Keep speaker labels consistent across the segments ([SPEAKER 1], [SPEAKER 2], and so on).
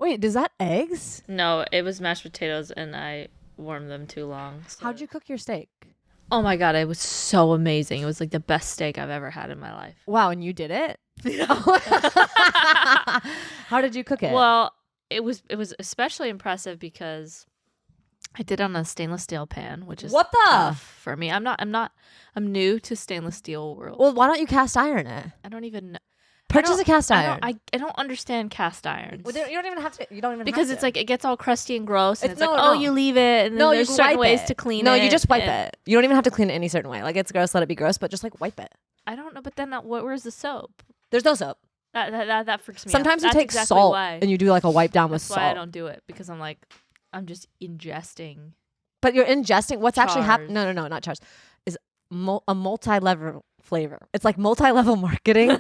[SPEAKER 1] Wait, is that eggs?
[SPEAKER 2] No, it was mashed potatoes, and I warmed them too long. So.
[SPEAKER 1] How'd you cook your steak?
[SPEAKER 2] Oh my God, it was so amazing. It was like the best steak I've ever had in my life.
[SPEAKER 1] Wow, and you did it? How did you cook it?
[SPEAKER 2] Well, it was especially impressive because I did it on a stainless steel pan, which is tough for me. I'm new to stainless steel world.
[SPEAKER 1] Well, why don't you cast iron it?
[SPEAKER 2] I don't even know.
[SPEAKER 1] Purchase a cast iron.
[SPEAKER 2] I don't understand cast irons.
[SPEAKER 1] Well, you don't even have to. You don't even
[SPEAKER 2] because
[SPEAKER 1] have
[SPEAKER 2] it's
[SPEAKER 1] to.
[SPEAKER 2] like it gets all crusty and gross, and it's like,
[SPEAKER 1] no.
[SPEAKER 2] you leave it, and then there's certain ways to clean it.
[SPEAKER 1] No, you just wipe it. You don't even have to clean it any certain way. Like it's gross, let it be gross, but just like wipe it.
[SPEAKER 2] I don't know, but then where's the soap?
[SPEAKER 1] There's no soap.
[SPEAKER 2] That freaks me out.
[SPEAKER 1] Sometimes you take salt and you do like a wipe down with salt.
[SPEAKER 2] That's why I don't do it, because I'm just ingesting.
[SPEAKER 1] But you're ingesting what's actually happening. No, not chars. Is a multi-level flavor. It's like multi-level marketing.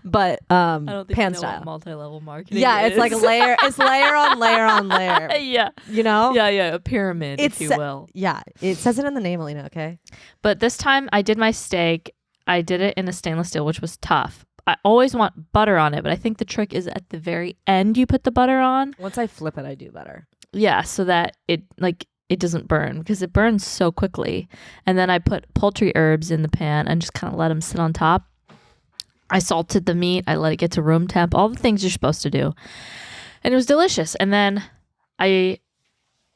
[SPEAKER 1] But
[SPEAKER 2] I don't think
[SPEAKER 1] pan
[SPEAKER 2] you know
[SPEAKER 1] style.
[SPEAKER 2] What multi-level marketing.
[SPEAKER 1] Yeah, it's like a layer. It's layer on layer on layer.
[SPEAKER 2] Yeah,
[SPEAKER 1] you know.
[SPEAKER 2] Yeah, a pyramid, if you will.
[SPEAKER 1] Yeah, it says it in the name, Aleena. Okay.
[SPEAKER 2] But this time I did my steak. I did it in a stainless steel, which was tough. I always want butter on it, but I think the trick is at the very end you put the butter on.
[SPEAKER 1] Once I flip it, I do better.
[SPEAKER 2] Yeah, so that it doesn't burn, because it burns so quickly. And then I put poultry herbs in the pan and just kind of let them sit on top. I salted the meat. I let it get to room temp, all the things you're supposed to do. And it was delicious. And then I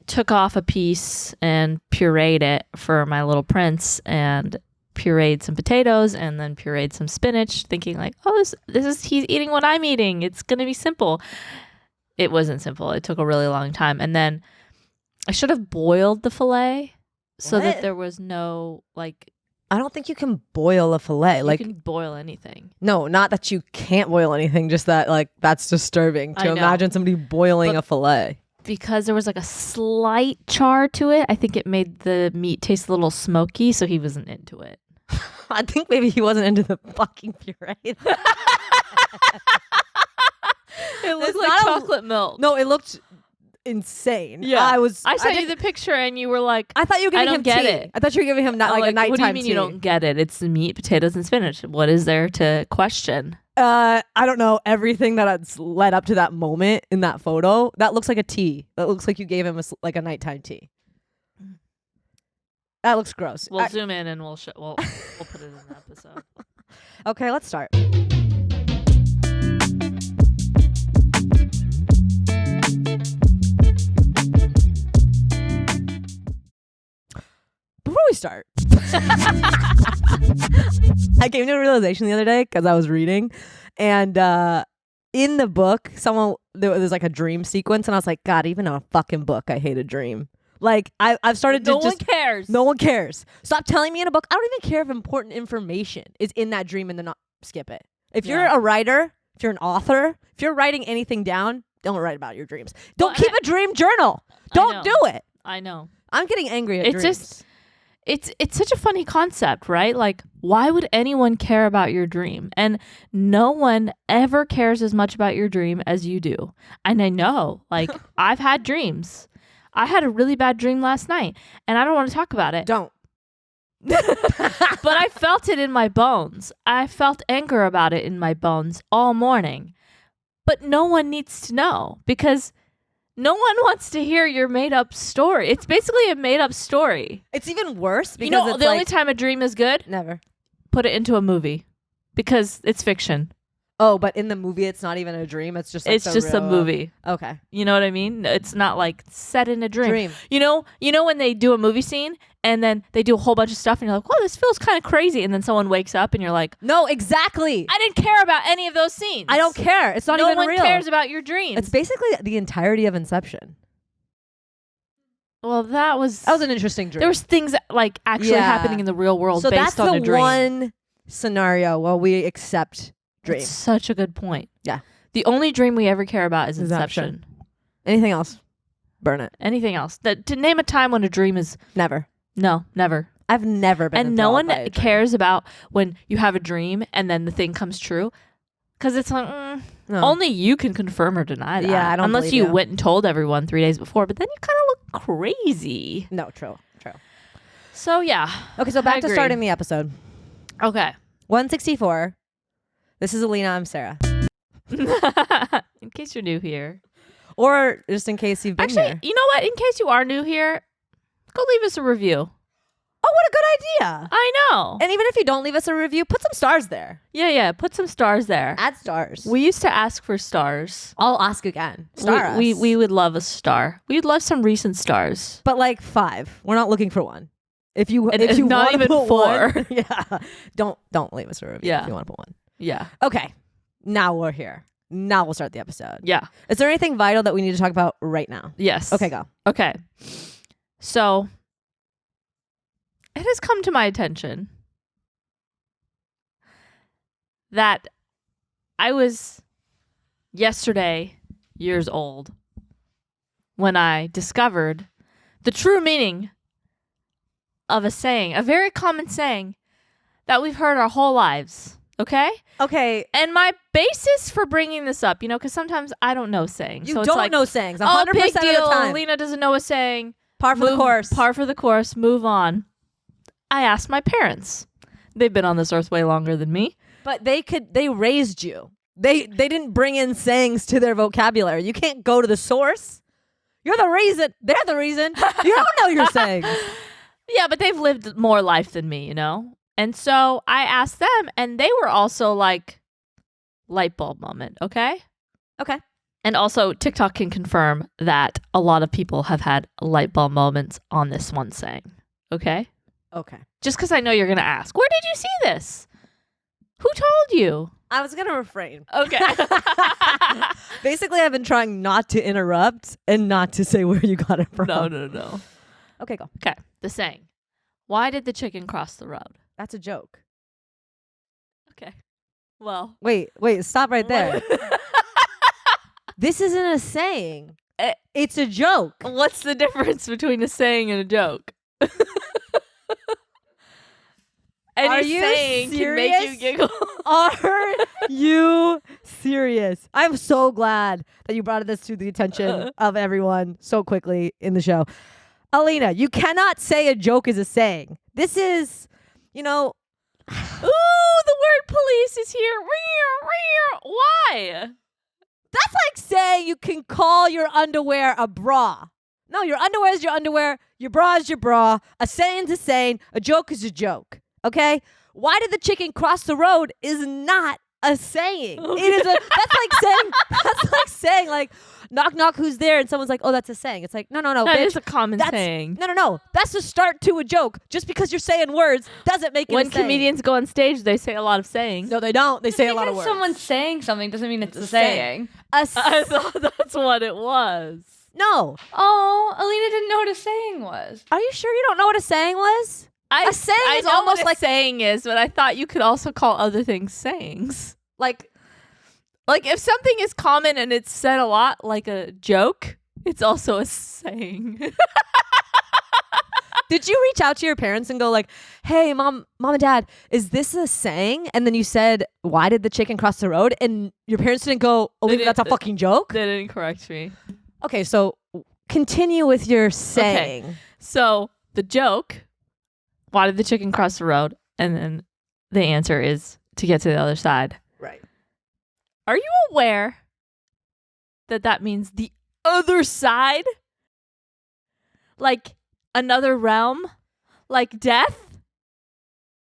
[SPEAKER 2] took off a piece and pureed it for my little prince, and pureed some potatoes, and then pureed some spinach, thinking like, oh, this is he's eating what I'm eating. It's going to be simple. It wasn't simple. It took a really long time. And then I should have boiled the filet so that there was no
[SPEAKER 1] I don't think you can boil a fillet.
[SPEAKER 2] You can boil anything.
[SPEAKER 1] No, not that you can't boil anything. Just that that's disturbing to imagine somebody boiling a fillet.
[SPEAKER 2] Because there was a slight char to it, I think it made the meat taste a little smoky, so he wasn't into it.
[SPEAKER 1] I think maybe he wasn't into the fucking puree. It
[SPEAKER 2] looked like chocolate milk.
[SPEAKER 1] No, it looked insane.
[SPEAKER 2] Yeah, I sent
[SPEAKER 1] did
[SPEAKER 2] you the picture, and you were like,
[SPEAKER 1] I thought you were giving him
[SPEAKER 2] get
[SPEAKER 1] tea.
[SPEAKER 2] it.
[SPEAKER 1] I thought you were giving him a nighttime
[SPEAKER 2] What do you mean
[SPEAKER 1] tea.
[SPEAKER 2] you don't get it? It's the meat, potatoes, and spinach. What is there to question?
[SPEAKER 1] I don't know. Everything that's led up to that moment in that photo, that looks like a tea. That looks like you gave him a nighttime tea. That looks gross.
[SPEAKER 2] We'll zoom in and we'll put it in the episode.
[SPEAKER 1] Okay, let's start. Before we start, I came to a realization the other day because I was reading, and in the book, there was a dream sequence, and I was like, God, even in a fucking book, I hate a dream. I've started to
[SPEAKER 2] No one cares.
[SPEAKER 1] No one cares. Stop telling me in a book. I don't even care if important information is in that dream and then not skip it. If you're a writer, if you're an author, if you're writing anything down, don't write about your dreams. Don't keep a dream journal. Don't do it.
[SPEAKER 2] I know.
[SPEAKER 1] I'm getting angry at dreams.
[SPEAKER 2] It's such a funny concept, right? Why would anyone care about your dream? And no one ever cares as much about your dream as you do. And I know, I've had dreams. I had a really bad dream last night, and I don't want to talk about it.
[SPEAKER 1] Don't.
[SPEAKER 2] But I felt it in my bones. I felt anger about it in my bones all morning. But no one needs to know, because no one wants to hear your made-up story. It's basically a made-up story.
[SPEAKER 1] It's even worse because
[SPEAKER 2] the only time a dream is good?
[SPEAKER 1] Never.
[SPEAKER 2] Put it into a movie, because it's fiction.
[SPEAKER 1] Oh, but in the movie, it's not even a dream. It's just
[SPEAKER 2] a movie.
[SPEAKER 1] Okay.
[SPEAKER 2] You know what I mean? It's not set in a dream. You know when they do a movie scene and then they do a whole bunch of stuff and you're like, "Well, this feels kind of crazy," and then someone wakes up and you're like,
[SPEAKER 1] "No, exactly.
[SPEAKER 2] I didn't care about any of those scenes.
[SPEAKER 1] I don't care. It's not even real.
[SPEAKER 2] No one cares about your dreams."
[SPEAKER 1] It's basically the entirety of Inception.
[SPEAKER 2] Well, that was
[SPEAKER 1] an interesting dream.
[SPEAKER 2] There was things actually happening in the real world based on a dream.
[SPEAKER 1] So that's the one scenario where we accept dream.
[SPEAKER 2] That's such a good point.
[SPEAKER 1] Yeah.
[SPEAKER 2] The only dream we ever care about is Inception.
[SPEAKER 1] Anything else? Burn it.
[SPEAKER 2] Anything else? To name a time when a dream is...
[SPEAKER 1] Never.
[SPEAKER 2] No, never.
[SPEAKER 1] I've never been
[SPEAKER 2] And no one cares about when you have a dream and then the thing comes true. Because it's only you can confirm or deny that.
[SPEAKER 1] Yeah, I don't
[SPEAKER 2] Unless
[SPEAKER 1] believe
[SPEAKER 2] you
[SPEAKER 1] you.
[SPEAKER 2] went and told everyone 3 days before. But then you kind of look crazy.
[SPEAKER 1] No, true.
[SPEAKER 2] So, yeah.
[SPEAKER 1] Okay, so back to starting the episode.
[SPEAKER 2] Okay.
[SPEAKER 1] 164. This is Aleena. I'm Sarah.
[SPEAKER 2] In case you're new here.
[SPEAKER 1] Or just in case you've been
[SPEAKER 2] Actually,
[SPEAKER 1] here.
[SPEAKER 2] you know what? In case you are new here, go leave us a review.
[SPEAKER 1] Oh, what a good idea.
[SPEAKER 2] I know.
[SPEAKER 1] And even if you don't leave us a review, put some stars there.
[SPEAKER 2] Yeah. Put some stars there.
[SPEAKER 1] Add stars.
[SPEAKER 2] We used to ask for stars.
[SPEAKER 1] I'll ask again. Star us.
[SPEAKER 2] We would love a star. We'd love some recent stars.
[SPEAKER 1] But like 5. We're not looking for one. If you
[SPEAKER 2] And
[SPEAKER 1] want
[SPEAKER 2] not even
[SPEAKER 1] put
[SPEAKER 2] 4.
[SPEAKER 1] one, yeah. Don't leave us a review if you want to put one.
[SPEAKER 2] Yeah.
[SPEAKER 1] Okay. Now we're here. Now we'll start the episode.
[SPEAKER 2] Yeah.
[SPEAKER 1] Is there anything vital that we need to talk about right now?
[SPEAKER 2] Yes.
[SPEAKER 1] Okay, go.
[SPEAKER 2] Okay. So it has come to my attention that I was yesterday years old when I discovered the true meaning of a saying, a very common saying that we've heard our whole lives. Okay?
[SPEAKER 1] Okay.
[SPEAKER 2] And my basis for bringing this up, because sometimes I don't know sayings.
[SPEAKER 1] You
[SPEAKER 2] so
[SPEAKER 1] don't
[SPEAKER 2] it's like,
[SPEAKER 1] know sayings 100%
[SPEAKER 2] oh, big
[SPEAKER 1] of the
[SPEAKER 2] deal.
[SPEAKER 1] time.
[SPEAKER 2] Aleena doesn't know a saying.
[SPEAKER 1] Par for the course.
[SPEAKER 2] Par for the course. Move on. I asked my parents. They've been on this earth way longer than me.
[SPEAKER 1] But they raised you. They didn't bring in sayings to their vocabulary. You can't go to the source. You're the reason. They're the reason. You don't know your sayings.
[SPEAKER 2] Yeah, but they've lived more life than me, And so I asked them, and they were also like, light bulb moment, okay?
[SPEAKER 1] Okay.
[SPEAKER 2] And also, TikTok can confirm that a lot of people have had light bulb moments on this one saying, okay?
[SPEAKER 1] Okay.
[SPEAKER 2] Just because I know you're going to ask, where did you see this? Who told you?
[SPEAKER 1] I was going to refrain.
[SPEAKER 2] Okay.
[SPEAKER 1] Basically, I've been trying not to interrupt and not to say where you got it from.
[SPEAKER 2] No.
[SPEAKER 1] Okay, go.
[SPEAKER 2] Okay. The saying, why did the chicken cross the road?
[SPEAKER 1] That's a joke.
[SPEAKER 2] Okay. Well.
[SPEAKER 1] Wait, stop right there. This isn't a saying. It's a joke.
[SPEAKER 2] What's the difference between a saying and a joke?
[SPEAKER 1] Are you
[SPEAKER 2] saying
[SPEAKER 1] serious?
[SPEAKER 2] Can make you giggle.
[SPEAKER 1] Are you serious? I'm so glad that you brought this to the attention of everyone so quickly in the show. Aleena, you cannot say a joke is a saying. This is,
[SPEAKER 2] Ooh, the word police is here. Why?
[SPEAKER 1] that's like saying you can call your underwear a bra. No, your underwear is your underwear. Your bra is your bra. A saying's a saying. A joke is a joke. Okay? Why did the chicken cross the road is not a saying.
[SPEAKER 2] Okay.
[SPEAKER 1] It is that's like saying like knock knock who's there and someone's like, oh, that's a saying. It's like no
[SPEAKER 2] That
[SPEAKER 1] bitch,
[SPEAKER 2] is a common saying.
[SPEAKER 1] No. That's the start to a joke. Just because you're saying words doesn't make it
[SPEAKER 2] When
[SPEAKER 1] a saying.
[SPEAKER 2] comedians go on stage, they say a lot of sayings.
[SPEAKER 1] No, they don't. They say a lot of
[SPEAKER 3] Because
[SPEAKER 1] words.
[SPEAKER 3] someone's saying something doesn't mean it's a saying.
[SPEAKER 2] I thought that's what it was.
[SPEAKER 1] No.
[SPEAKER 3] Oh, Aleena didn't know what a saying was.
[SPEAKER 1] Are you sure you don't know what a saying was? A saying
[SPEAKER 2] I
[SPEAKER 1] is
[SPEAKER 2] know
[SPEAKER 1] almost
[SPEAKER 2] what
[SPEAKER 1] like
[SPEAKER 2] a saying is, but I thought you could also call other things sayings.
[SPEAKER 1] like
[SPEAKER 2] Like if something is common and it's said a lot, like a joke, it's also a saying.
[SPEAKER 1] did you reach out to your parents and go like, hey, mom and dad, is this a saying? And then you said, why did the chicken cross the road? And your parents didn't go, oh,
[SPEAKER 2] They
[SPEAKER 1] that's a
[SPEAKER 2] didn't-
[SPEAKER 1] fucking joke?
[SPEAKER 2] They didn't correct me.
[SPEAKER 1] Okay, so continue with your saying.
[SPEAKER 2] So the joke, why did the chicken cross the road? And then the answer is to get to the other side.
[SPEAKER 1] Right.
[SPEAKER 2] Are you aware that that means the other side? Like another realm? Like death?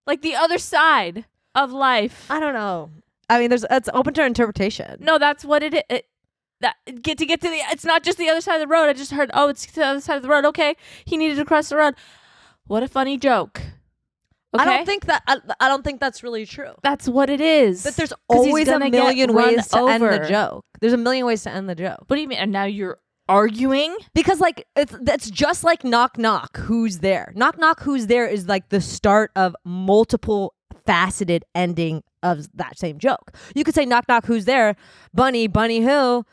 [SPEAKER 2] Like the other side of life?
[SPEAKER 1] I don't know. I mean, it's open to interpretation.
[SPEAKER 2] No, that's what it is. It's not just the other side of the road. I just heard, it's the other side of the road. Okay, he needed to cross the road. What a funny joke. Okay?
[SPEAKER 1] I don't think that's really true.
[SPEAKER 2] That's what it is.
[SPEAKER 1] But there's
[SPEAKER 2] 'Cause he's
[SPEAKER 1] always a
[SPEAKER 2] gonna get
[SPEAKER 1] million
[SPEAKER 2] run
[SPEAKER 1] ways to end the
[SPEAKER 2] over.
[SPEAKER 1] joke. There's a million ways to end the joke.
[SPEAKER 2] What do you mean? And now you're arguing?
[SPEAKER 1] Because like it's just like knock knock who's there. Knock knock who's there is like the start of multiple faceted ending of that same joke. You could say knock knock who's there? Bunny who?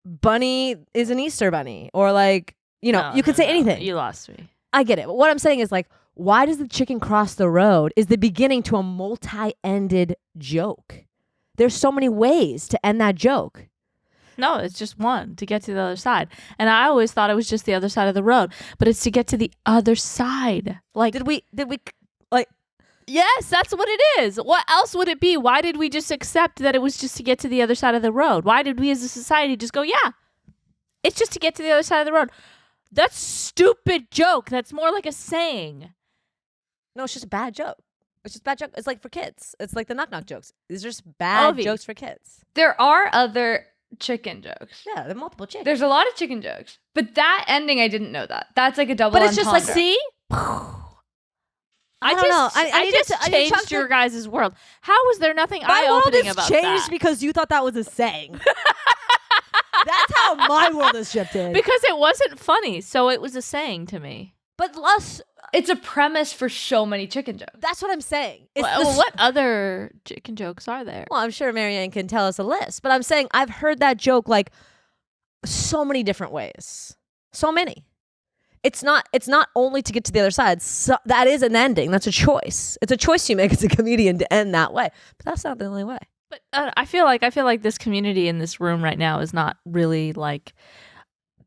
[SPEAKER 1] Bunny is an Easter bunny, or like, you could say anything.
[SPEAKER 2] You lost me.
[SPEAKER 1] I get it. But what I'm saying is like, why does the chicken cross the road is the beginning to a multi-ended joke. There's so many ways to end that joke.
[SPEAKER 2] No, it's just one to get to the other side. And I always thought it was just the other side of the road, but it's to get to the other side. Like
[SPEAKER 1] Did we like
[SPEAKER 2] Yes, that's what it is. What else would it be? Why did we just accept that it was just to get to the other side of the road? Why did we as a society just go, yeah, it's just to get to the other side of the road? That's stupid joke. That's more like a saying.
[SPEAKER 1] No, it's just a bad joke. It's just a bad joke. It's like for kids. It's like the knock-knock jokes. These are just bad jokes for kids.
[SPEAKER 3] There are other chicken jokes.
[SPEAKER 1] Yeah, there are multiple chickens.
[SPEAKER 3] There's a lot of chicken jokes. But that ending, I didn't know that. That's like a double
[SPEAKER 1] But it's just like,
[SPEAKER 3] entendre.
[SPEAKER 2] See?
[SPEAKER 1] I don't know.
[SPEAKER 2] I just changed your guys' world. How was there nothing eye-opening about
[SPEAKER 1] changed
[SPEAKER 2] that?
[SPEAKER 1] because you thought that was a saying. That's how my world has shifted.
[SPEAKER 2] Because it wasn't funny, so it was a saying to me.
[SPEAKER 1] But less,
[SPEAKER 3] It's a premise for so many chicken jokes.
[SPEAKER 1] that's what I'm saying. It's
[SPEAKER 2] What other chicken jokes are there?
[SPEAKER 1] Well, I'm sure Marianne can tell us a list, but I'm saying I've heard that joke like so many different ways. So many. It's not only to get to the other side. So that is an ending. That's a choice. It's a choice you make as a comedian to end that way. But that's not the only way.
[SPEAKER 2] But I feel like this community in this room right now is not really like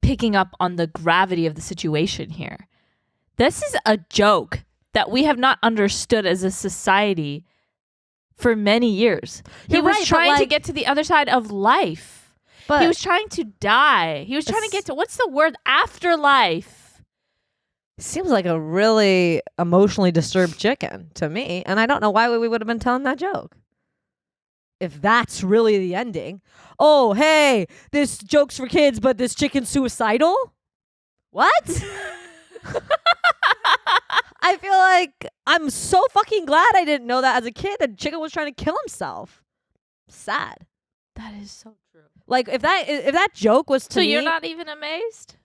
[SPEAKER 2] picking up on the gravity of the situation here. This is a joke that we have not understood as a society for many years. He was trying to get to the other side of life.
[SPEAKER 1] But
[SPEAKER 2] He was trying to die. He was trying to get to, what's the word? Afterlife.
[SPEAKER 1] seems like a really emotionally disturbed chicken to me, and I don't know why we would have been telling that joke. If that's really the ending. Oh, hey, this joke's for kids, but this chicken's suicidal? What? I feel like I'm so fucking glad I didn't know that as a kid that chicken was trying to kill himself. Sad.
[SPEAKER 2] That is so true.
[SPEAKER 1] Like if that joke was to
[SPEAKER 2] So
[SPEAKER 1] me,
[SPEAKER 2] you're not even amazed?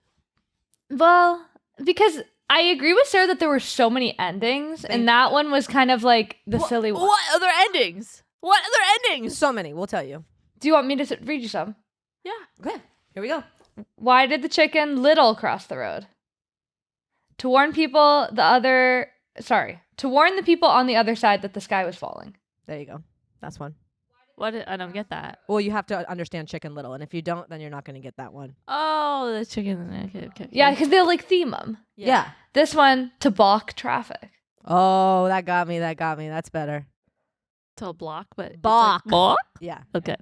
[SPEAKER 3] Well, because I agree with Sarah that there were so many endings, and that one was kind of like the silly one.
[SPEAKER 2] What other endings? What other endings?
[SPEAKER 1] so many. We'll tell you.
[SPEAKER 3] Do you want me to read you some?
[SPEAKER 2] Yeah.
[SPEAKER 1] Okay, here we go.
[SPEAKER 3] Why did the chicken little cross the road? To warn the people on the other side that the sky was falling.
[SPEAKER 1] There you go. That's one.
[SPEAKER 2] I don't get that.
[SPEAKER 1] Well, you have to understand Chicken Little, and if you don't, then you're not going to get that one.
[SPEAKER 2] Oh, the chicken. Okay.
[SPEAKER 3] Yeah, because they'll like theme them.
[SPEAKER 1] Yeah.
[SPEAKER 3] This one, to balk traffic.
[SPEAKER 1] Oh, that got me. That's better.
[SPEAKER 2] To block, but it's
[SPEAKER 1] Balk.
[SPEAKER 2] like, balk?
[SPEAKER 1] Yeah.
[SPEAKER 2] Okay.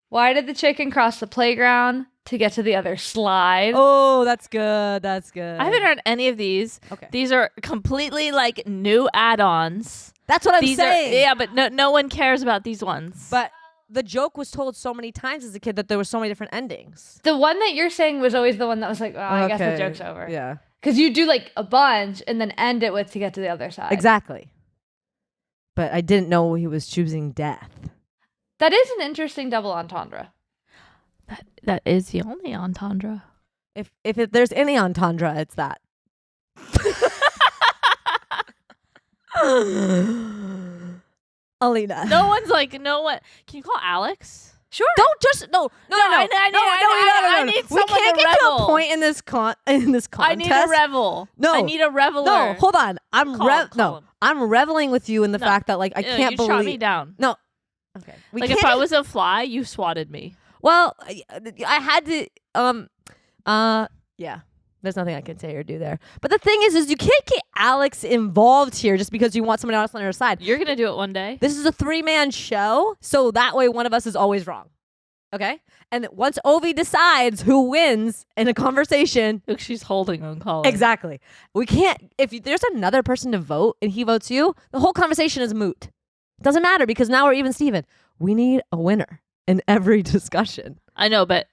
[SPEAKER 3] Why did the chicken cross the playground to get to the other slide?
[SPEAKER 1] Oh, that's good. That's good.
[SPEAKER 2] I haven't heard any of these.
[SPEAKER 1] Okay.
[SPEAKER 2] These are completely like new add-ons.
[SPEAKER 1] That's what I'm
[SPEAKER 2] These
[SPEAKER 1] saying.
[SPEAKER 2] are, but no one cares about these ones.
[SPEAKER 1] But the joke was told so many times as a kid that there were so many different endings.
[SPEAKER 3] The one that you're saying was always the one that was like, oh, I guess the joke's over.
[SPEAKER 1] Yeah.
[SPEAKER 3] Because you do like a bunch and then end it with to get to the other side.
[SPEAKER 1] Exactly. But I didn't know he was choosing death.
[SPEAKER 3] That is an interesting double entendre.
[SPEAKER 2] that is the only entendre.
[SPEAKER 1] If there's any entendre, it's that. Aleena.
[SPEAKER 2] No one. Can you call Alex?
[SPEAKER 3] Sure.
[SPEAKER 1] Don't just no.
[SPEAKER 2] I need
[SPEAKER 1] We
[SPEAKER 2] someone
[SPEAKER 1] can't
[SPEAKER 2] to
[SPEAKER 1] get to a
[SPEAKER 2] revel.
[SPEAKER 1] point in this contest.
[SPEAKER 2] I need a revel.
[SPEAKER 1] No.
[SPEAKER 2] I need a reveler.
[SPEAKER 1] No, hold on.
[SPEAKER 2] Call him.
[SPEAKER 1] I'm reveling with you in the
[SPEAKER 2] No.
[SPEAKER 1] fact that like I can't
[SPEAKER 2] you
[SPEAKER 1] believe.
[SPEAKER 2] shot me down.
[SPEAKER 1] No. Okay. We
[SPEAKER 2] Like
[SPEAKER 1] can't
[SPEAKER 2] if I was a fly, you swatted me.
[SPEAKER 1] Well, I had to. Yeah. There's nothing I can say or do there. But the thing is you can't get Alex involved here just because you want someone else on your side.
[SPEAKER 2] You're gonna do it one day.
[SPEAKER 1] This is a 3-man show, so that way one of us is always wrong. Okay? And once Ovi decides who wins in a conversation,
[SPEAKER 2] Look, she's holding on calling.
[SPEAKER 1] exactly. We can't. If there's another person to vote and he votes you, the whole conversation is moot. Doesn't matter because now we're even Steven. We need a winner in every discussion.
[SPEAKER 2] I know, but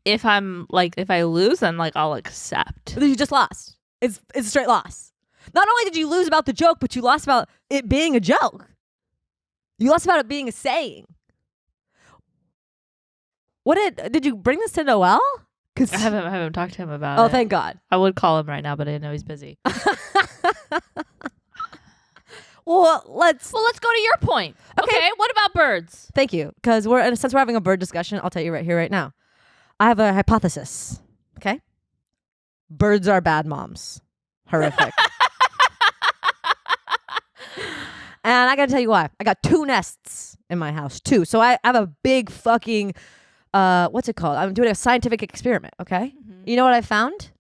[SPEAKER 2] if I lose, then I'll accept.
[SPEAKER 1] You just lost. It's a straight loss. Not only did you lose about the joke, but you lost about it being a joke. You lost about it being a saying. Did you bring this to Noel?
[SPEAKER 2] I haven't talked to him about it.
[SPEAKER 1] Oh, thank God.
[SPEAKER 2] I would call him right now, but I know he's busy.
[SPEAKER 1] Well, let's
[SPEAKER 2] go to your point. Okay, what about birds?
[SPEAKER 1] thank you, because since we're having a bird discussion, I'll tell you right here, right now. I have a hypothesis. Okay, birds are bad moms. Horrific. And I gotta tell you why. I got 2 nests in my house, 2. So I have a big fucking what's it called? I'm doing a scientific experiment. Okay, You know what I found?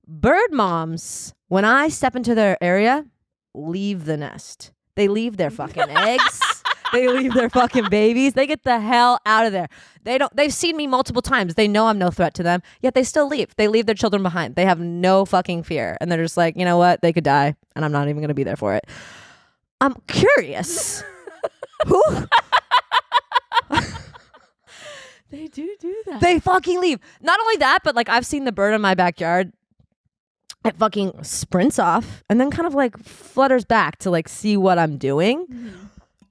[SPEAKER 1] Bird moms, when I step into their area, leave the nest. They leave their fucking eggs. They leave their fucking babies. They get the hell out of there. They've seen me multiple times. They know I'm no threat to them, yet they still leave. They leave their children behind. They have no fucking fear. And they're just like, you know what? They could die and I'm not even going to be there for it. I'm curious. Who?
[SPEAKER 2] They do that.
[SPEAKER 1] They fucking leave. Not only that, but like I've seen the bird in my backyard. It fucking sprints off and then kind of like flutters back to like see what I'm doing.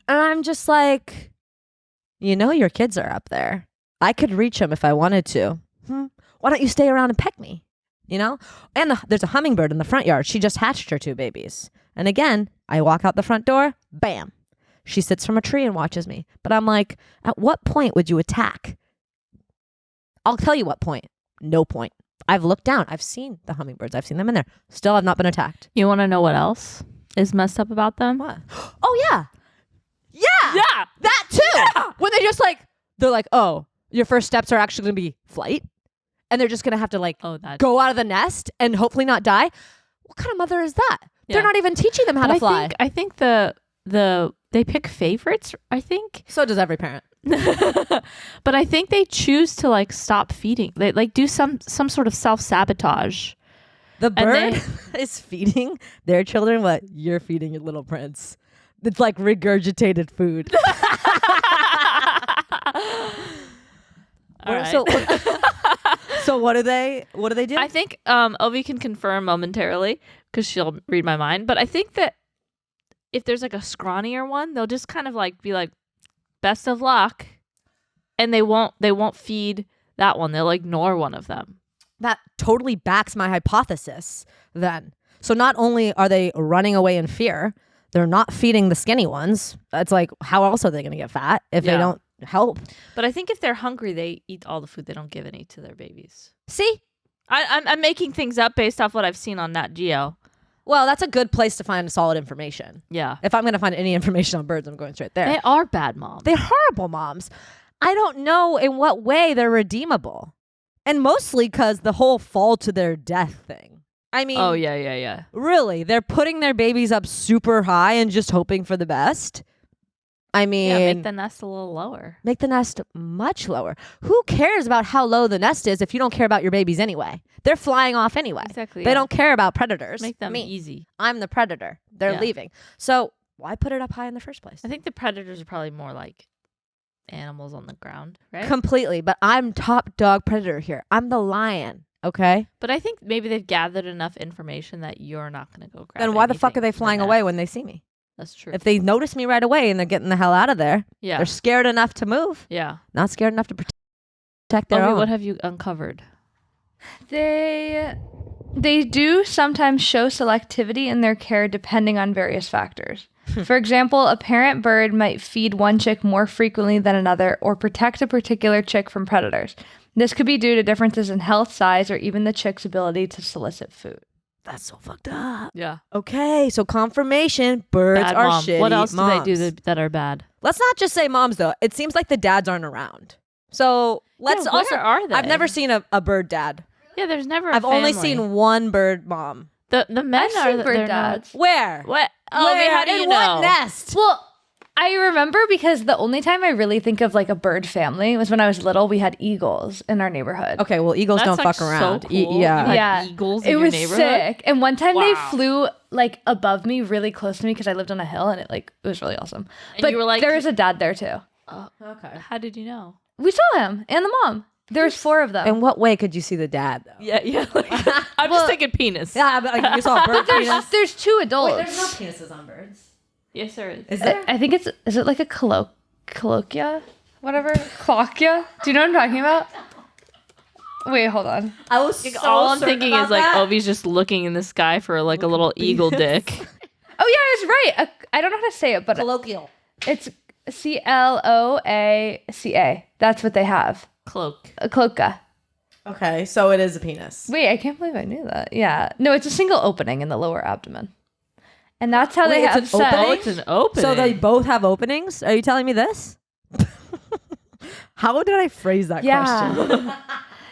[SPEAKER 1] And I'm just like, you know, your kids are up there. I could reach them if I wanted to. Why don't you stay around and peck me? You know? And there's a hummingbird in the front yard. She just hatched her 2 babies. And again, I walk out the front door, bam. She sits from a tree and watches me. But I'm like, at what point would you attack? I'll tell you what point. No point. I've looked down. I've seen the hummingbirds. I've seen them in there. Still have not been attacked.
[SPEAKER 2] You want to know what else is messed up about them?
[SPEAKER 1] What? Oh, yeah. Yeah. That too. Yeah. When they're like, oh, your first steps are actually going to be flight. And they're just going to have to like go out of the nest and hopefully not die. What kind of mother is that? Yeah. They're not even teaching them how to fly.
[SPEAKER 2] I think they pick favorites, I think.
[SPEAKER 1] So does every parent.
[SPEAKER 2] But I think they choose to like stop feeding. They like do some sort of self-sabotage.
[SPEAKER 1] The bird is feeding their children what you're feeding your little prince. It's like regurgitated food.
[SPEAKER 2] All right.
[SPEAKER 1] So what do they do?
[SPEAKER 2] I think Ovi can confirm momentarily because she'll read my mind. But I think that if there's like a scrawnier one, they'll just kind of like be like, best of luck. And they won't feed that one. They'll ignore one of them.
[SPEAKER 1] That totally backs my hypothesis then. So not only are they running away in fear, they're not feeding the skinny ones. It's like, how else are they going to get fat if they don't help?
[SPEAKER 2] But I think if they're hungry, they eat all the food. They don't give any to their babies.
[SPEAKER 1] See?
[SPEAKER 2] I'm making things up based off what I've seen on Nat Geo.
[SPEAKER 1] Well, that's a good place to find solid information.
[SPEAKER 2] Yeah.
[SPEAKER 1] If I'm going to find any information on birds, I'm going straight there.
[SPEAKER 2] They are bad moms.
[SPEAKER 1] They're horrible moms. I don't know in what way they're redeemable. And mostly because the whole fall to their death thing. I mean,
[SPEAKER 2] oh, yeah.
[SPEAKER 1] Really, they're putting their babies up super high and just hoping for the best. I mean,
[SPEAKER 2] make the nest a little lower.
[SPEAKER 1] Make the nest much lower. Who cares about how low the nest is if you don't care about your babies anyway? They're flying off anyway.
[SPEAKER 2] Exactly.
[SPEAKER 1] They don't care about predators.
[SPEAKER 2] Make them easy.
[SPEAKER 1] I'm the predator. They're leaving. So why put it up high in the first place?
[SPEAKER 2] I think the predators are probably more like animals on the ground, right?
[SPEAKER 1] Completely. But I'm top dog predator here. I'm the lion. Okay.
[SPEAKER 2] But I think maybe they've gathered enough information that you're not going to go grab.
[SPEAKER 1] Then why the fuck are they flying away when they see me?
[SPEAKER 2] That's true.
[SPEAKER 1] If they notice me right away and they're getting the hell out of there,
[SPEAKER 2] they're
[SPEAKER 1] scared enough to move.
[SPEAKER 2] Yeah.
[SPEAKER 1] Not scared enough to protect their own.
[SPEAKER 2] What have you uncovered?
[SPEAKER 3] They do sometimes show selectivity in their care depending on various factors. For example, a parent bird might feed one chick more frequently than another or protect a particular chick from predators. This could be due to differences in health, size, or even the chick's ability to solicit food.
[SPEAKER 1] That's so fucked up.
[SPEAKER 2] Yeah.
[SPEAKER 1] Okay, so confirmation, birds
[SPEAKER 2] bad
[SPEAKER 1] are
[SPEAKER 2] mom.
[SPEAKER 1] shitty
[SPEAKER 2] What else
[SPEAKER 1] moms.
[SPEAKER 2] do they do that are bad?
[SPEAKER 1] Let's not just say moms, though. It seems like the dads aren't around. So let's also...
[SPEAKER 2] Where are they?
[SPEAKER 1] I've never seen a bird dad.
[SPEAKER 2] Yeah, there's never
[SPEAKER 1] I've only seen one bird mom.
[SPEAKER 2] The men
[SPEAKER 3] I've seen bird dads.
[SPEAKER 1] Where?
[SPEAKER 2] What? Oh,
[SPEAKER 1] Where?
[SPEAKER 2] how do you
[SPEAKER 1] In
[SPEAKER 2] know?
[SPEAKER 1] what nest?
[SPEAKER 3] Well, I remember because the only time I really think of like a bird family was when I was little. We had eagles in our neighborhood.
[SPEAKER 1] Okay, well, eagles
[SPEAKER 2] That's
[SPEAKER 1] don't
[SPEAKER 2] like
[SPEAKER 1] fuck around.
[SPEAKER 2] So cool.
[SPEAKER 1] Yeah.
[SPEAKER 2] You had eagles in
[SPEAKER 3] it
[SPEAKER 2] your
[SPEAKER 3] was
[SPEAKER 2] neighborhood?
[SPEAKER 3] sick. And one time they
[SPEAKER 2] Wow.
[SPEAKER 3] flew like above me, really close to me because I lived on a hill, and it was really awesome.
[SPEAKER 2] And
[SPEAKER 3] but
[SPEAKER 2] you were like,
[SPEAKER 3] there was a dad there too.
[SPEAKER 2] Oh,
[SPEAKER 1] Okay.
[SPEAKER 2] how did you know?
[SPEAKER 3] We saw him and the mom. There was 4 of them.
[SPEAKER 1] In what way could you see the dad, though?
[SPEAKER 2] Yeah. Like, I'm just thinking penis.
[SPEAKER 1] Yeah, but like, you saw a bird penis.
[SPEAKER 3] There's 2 adults.
[SPEAKER 1] Wait, there's no penises on birds.
[SPEAKER 2] Yes, there is.
[SPEAKER 1] Is there?
[SPEAKER 3] I think is it like a colloquia? Whatever. Cloacia? Do you know what I'm talking about? Wait, hold on.
[SPEAKER 1] I was
[SPEAKER 2] All I'm thinking is like Ovi's just looking in the sky for like a little eagle dick.
[SPEAKER 3] Oh yeah, I was right. I don't know how to say it, but
[SPEAKER 1] colloquial.
[SPEAKER 3] it's CLOACA. That's what they have.
[SPEAKER 2] Cloak.
[SPEAKER 3] A cloaca.
[SPEAKER 1] Okay, so it is a penis.
[SPEAKER 3] Wait, I can't believe I knew that. Yeah. No, it's a single opening in the lower abdomen. And that's how they
[SPEAKER 1] Wait, it's
[SPEAKER 3] have
[SPEAKER 1] an
[SPEAKER 3] sex.
[SPEAKER 1] opening?
[SPEAKER 2] Oh, it's an opening.
[SPEAKER 1] So they both have openings? Are you telling me this? How did I phrase that question?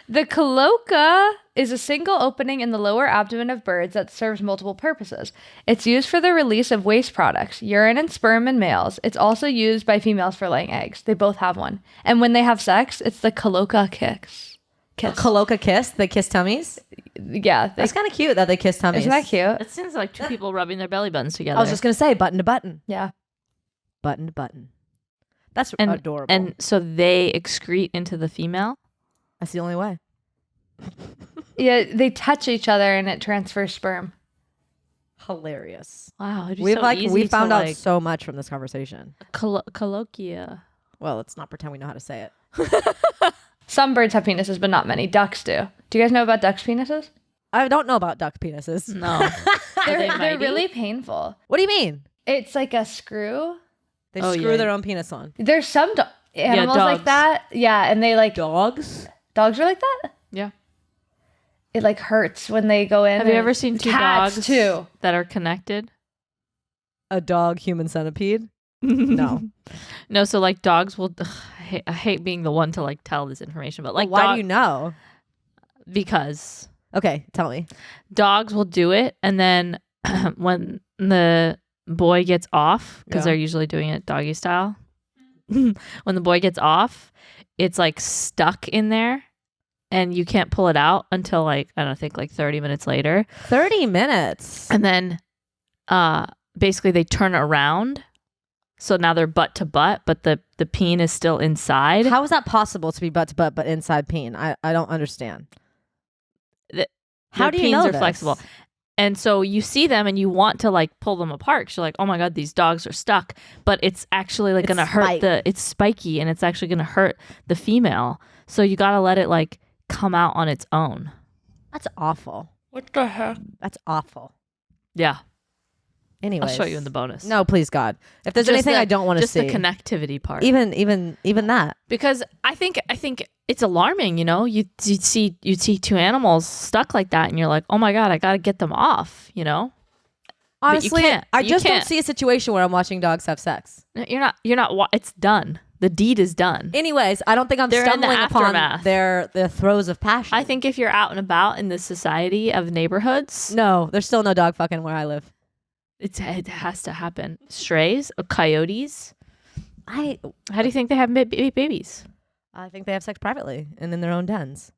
[SPEAKER 3] The cloaca is a single opening in the lower abdomen of birds that serves multiple purposes. It's used for the release of waste products, urine and sperm in males. It's also used by females for laying eggs. They both have one. And when they have sex, it's the cloaca kiss.
[SPEAKER 1] Cloaca kiss? They kiss tummies?
[SPEAKER 3] Yeah.
[SPEAKER 1] That's kind of cute that they kiss tummies.
[SPEAKER 3] Isn't that cute?
[SPEAKER 2] It seems like two people rubbing their belly buttons together.
[SPEAKER 1] I was just going to say button to button.
[SPEAKER 3] Yeah.
[SPEAKER 1] Button to button. That's
[SPEAKER 2] and,
[SPEAKER 1] adorable.
[SPEAKER 2] And so they excrete into the female?
[SPEAKER 1] That's the only way.
[SPEAKER 3] Yeah, they touch each other and it transfers sperm.
[SPEAKER 1] Hilarious.
[SPEAKER 2] Wow.
[SPEAKER 1] We found out so much from this conversation.
[SPEAKER 2] Colloquia.
[SPEAKER 1] Well, let's not pretend we know how to say it.
[SPEAKER 3] Some birds have penises, but not many. Ducks do. Do you guys know about ducks' penises?
[SPEAKER 1] I don't know about duck penises.
[SPEAKER 2] No.
[SPEAKER 3] They're really painful.
[SPEAKER 1] What do you mean?
[SPEAKER 3] It's like a screw.
[SPEAKER 1] They screw their own penis on.
[SPEAKER 3] There's some animals like that. Yeah, and they like...
[SPEAKER 1] Dogs?
[SPEAKER 3] Dogs are like that?
[SPEAKER 2] Yeah.
[SPEAKER 3] It like hurts when they go in.
[SPEAKER 2] Have you ever seen two dogs
[SPEAKER 3] too
[SPEAKER 2] that are connected?
[SPEAKER 1] A dog human centipede? No.
[SPEAKER 2] No, so like dogs will... I hate being the one to like tell this information, but like...
[SPEAKER 1] Why do you know?
[SPEAKER 2] Because...
[SPEAKER 1] Okay, tell me.
[SPEAKER 2] Dogs will do it, and then when the boy gets off, because they're usually doing it doggy style, when the boy gets off, it's like stuck in there, and you can't pull it out until like, I don't think like 30 minutes later.
[SPEAKER 1] 30 minutes?
[SPEAKER 2] And then basically they turn around, so now they're butt to butt, but the peen is still inside.
[SPEAKER 1] How is that possible to be butt to butt but inside peen? I don't understand. How do you know
[SPEAKER 2] peens are
[SPEAKER 1] this?
[SPEAKER 2] flexible? And so you see them and you want to like pull them apart. 'Cause you're like, oh my God, these dogs are stuck. But it's actually like going to hurt it's spiky and it's actually going to hurt the female. So you got to let it like come out on its own.
[SPEAKER 1] That's awful.
[SPEAKER 2] What the heck?
[SPEAKER 1] That's awful.
[SPEAKER 2] Yeah.
[SPEAKER 1] Anyways.
[SPEAKER 2] I'll show you in the bonus.
[SPEAKER 1] No, please God. If there's
[SPEAKER 2] Just
[SPEAKER 1] anything I don't want to see.
[SPEAKER 2] Just the connectivity part.
[SPEAKER 1] Even that.
[SPEAKER 2] Because I think it's alarming, you know? You'd see two animals stuck like that and you're like, "Oh my God, I got to get them off," you know?
[SPEAKER 1] Honestly, I
[SPEAKER 2] You
[SPEAKER 1] just don't
[SPEAKER 2] can't.
[SPEAKER 1] see a situation where I'm watching dogs have sex.
[SPEAKER 2] You're not it's done. The deed is done.
[SPEAKER 1] Anyways, I don't think I'm
[SPEAKER 2] They're in the
[SPEAKER 1] stumbling upon
[SPEAKER 2] aftermath.
[SPEAKER 1] their throes of passion.
[SPEAKER 2] I think if you're out and about in the society of neighborhoods,
[SPEAKER 1] No, there's still no dog fucking where I live.
[SPEAKER 2] it has to happen. Strays, coyotes.
[SPEAKER 1] How
[SPEAKER 2] How do you think they have babies?
[SPEAKER 1] I think they have sex privately and in their own dens.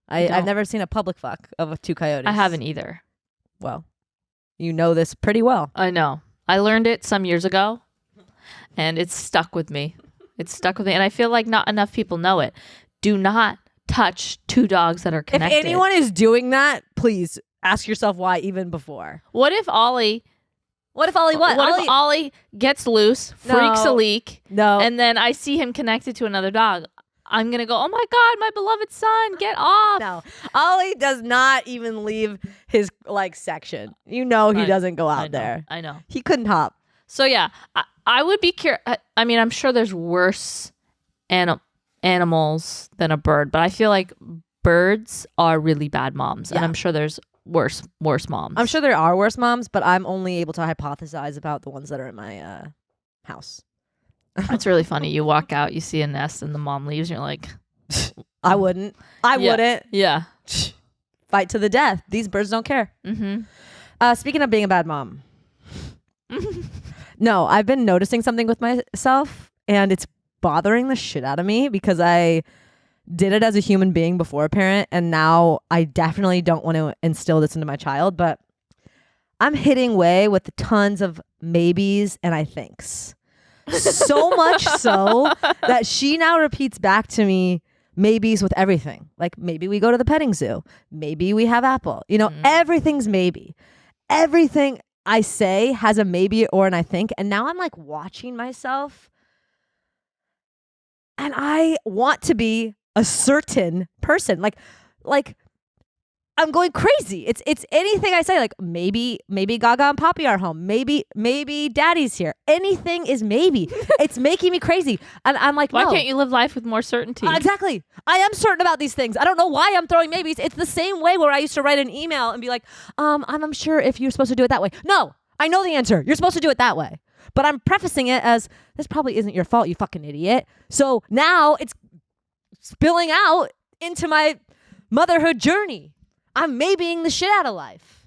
[SPEAKER 2] don't.
[SPEAKER 1] I've never seen a public fuck of two coyotes.
[SPEAKER 2] I haven't either.
[SPEAKER 1] Well, you know this pretty well.
[SPEAKER 2] I know. I learned it some years ago, and it's stuck with me. And I feel like not enough people know it. Do not touch two dogs that are connected.
[SPEAKER 1] If anyone is doing that, please ask yourself why even before.
[SPEAKER 2] What if Ollie
[SPEAKER 1] What if Ollie what?
[SPEAKER 2] if Ollie gets loose, freaks a
[SPEAKER 1] No.
[SPEAKER 2] leak,
[SPEAKER 1] No.
[SPEAKER 2] and then I see him connected to another dog? I'm going to go, "Oh my God, my beloved son, get off."
[SPEAKER 1] No. Ollie does not even leave his like section. You know he doesn't go out there.
[SPEAKER 2] I know.
[SPEAKER 1] He couldn't hop.
[SPEAKER 2] So yeah, I would be curious. I mean, I'm sure there's worse animals than a bird, but I feel like birds are really bad moms, and
[SPEAKER 1] Yeah.
[SPEAKER 2] I'm sure there's worse moms.
[SPEAKER 1] I'm sure there are worse moms, but I'm only able to hypothesize about the ones that are in my house.
[SPEAKER 2] It's really funny. You walk out, you see a nest, and the mom leaves, and you're like,
[SPEAKER 1] I wouldn't. I
[SPEAKER 2] Yeah.
[SPEAKER 1] wouldn't.
[SPEAKER 2] yeah.
[SPEAKER 1] Fight to the death. These birds don't care.
[SPEAKER 2] Mm-hmm.
[SPEAKER 1] Speaking of being a bad mom. No, I've been noticing something with myself, and it's bothering the shit out of me because I did it as a human being before a parent, and now I definitely don't want to instill this into my child, but I'm hitting way with tons of maybes and I thinks. So much so that she now repeats back to me maybes with everything. Like, maybe we go to the petting zoo. Maybe we have Apple. You know, everything's maybe. Everything I say has a maybe or an I think. And now I'm like watching myself and I want to be a certain person. Like I'm going crazy. It's anything I say, like maybe Gaga and Poppy are home. Maybe Daddy's here. Anything is maybe. It's making me crazy. And I'm like,
[SPEAKER 2] Why
[SPEAKER 1] no.
[SPEAKER 2] can't you live life with more certainty?
[SPEAKER 1] Exactly. I am certain about these things. I don't know why I'm throwing maybes. It's the same way where I used to write an email and be like, I'm sure if you're supposed to do it that way. No, I know the answer. You're supposed to do it that way. But I'm prefacing it as, this probably isn't your fault, you fucking idiot. So now it's spilling out into my motherhood journey. I'm maybeing the shit out of life.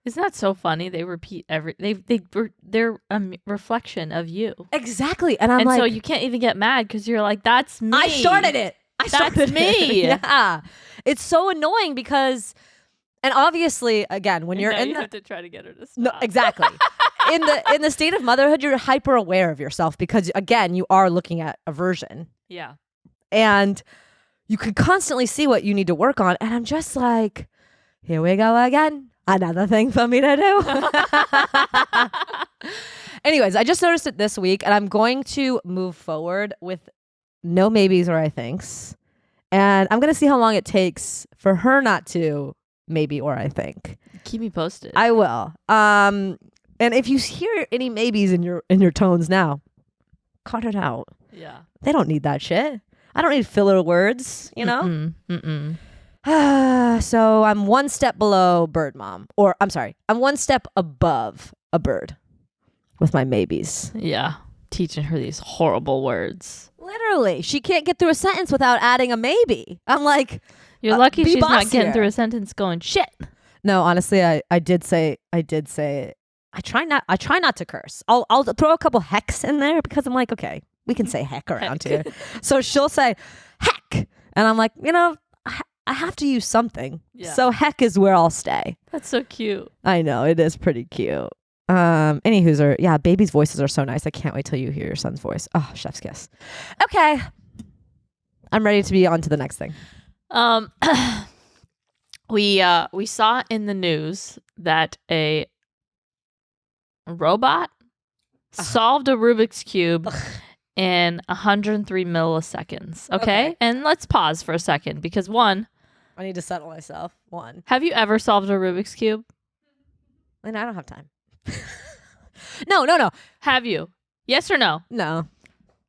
[SPEAKER 2] Isn't that so funny? They repeat they're a reflection of you.
[SPEAKER 1] Exactly. And I'm
[SPEAKER 2] and
[SPEAKER 1] like,
[SPEAKER 2] so you can't even get mad because you're like, that's me.
[SPEAKER 1] I started it.
[SPEAKER 2] That's me.
[SPEAKER 1] Yeah. It's so annoying because, and obviously, again, when you're in
[SPEAKER 2] you
[SPEAKER 1] the,
[SPEAKER 2] have to try to get her to stop.
[SPEAKER 1] no, exactly. in the state of motherhood, you're hyper aware of yourself because, again, you are looking at a version.
[SPEAKER 2] Yeah.
[SPEAKER 1] And you can constantly see what you need to work on. And I'm just like, here we go again. Another thing for me to do. Anyways, I just noticed it this week, and I'm going to move forward with no maybes or I thinks. And I'm going to see how long it takes for her not to maybe or I think.
[SPEAKER 2] Keep me posted.
[SPEAKER 1] I will. And if you hear any maybes in your tones now, cut it out.
[SPEAKER 2] Yeah.
[SPEAKER 1] They don't need that shit. I don't need filler words, you know? So I'm one step below bird mom. Or I'm sorry, I'm one step above a bird with my maybes.
[SPEAKER 2] Yeah. Teaching her these horrible words.
[SPEAKER 1] Literally, she can't get through a sentence without adding a maybe. I'm like,
[SPEAKER 2] you're lucky
[SPEAKER 1] be
[SPEAKER 2] she's not getting
[SPEAKER 1] bossier.
[SPEAKER 2] through a sentence going shit.
[SPEAKER 1] No, honestly, I did say I try not to curse. I'll throw a couple hecks in there because I'm like, okay, we can say heck around here. So she'll say heck, and I'm like, I have to use something.
[SPEAKER 2] Yeah.
[SPEAKER 1] So heck is where I'll stay.
[SPEAKER 2] That's so cute.
[SPEAKER 1] I know, it is pretty cute. Anywho's yeah, babies' voices are so nice. I can't wait till you hear your son's voice. Oh, chef's kiss. Okay. I'm ready to be on to the next thing.
[SPEAKER 2] We saw in the news that a robot solved a Rubik's Cube in 103 milliseconds. Okay? And let's pause for a second because one,
[SPEAKER 1] I need to settle myself. One.
[SPEAKER 2] have you ever solved a Rubik's Cube?
[SPEAKER 1] And I don't have time. No.
[SPEAKER 2] Have you? Yes or no?
[SPEAKER 1] No.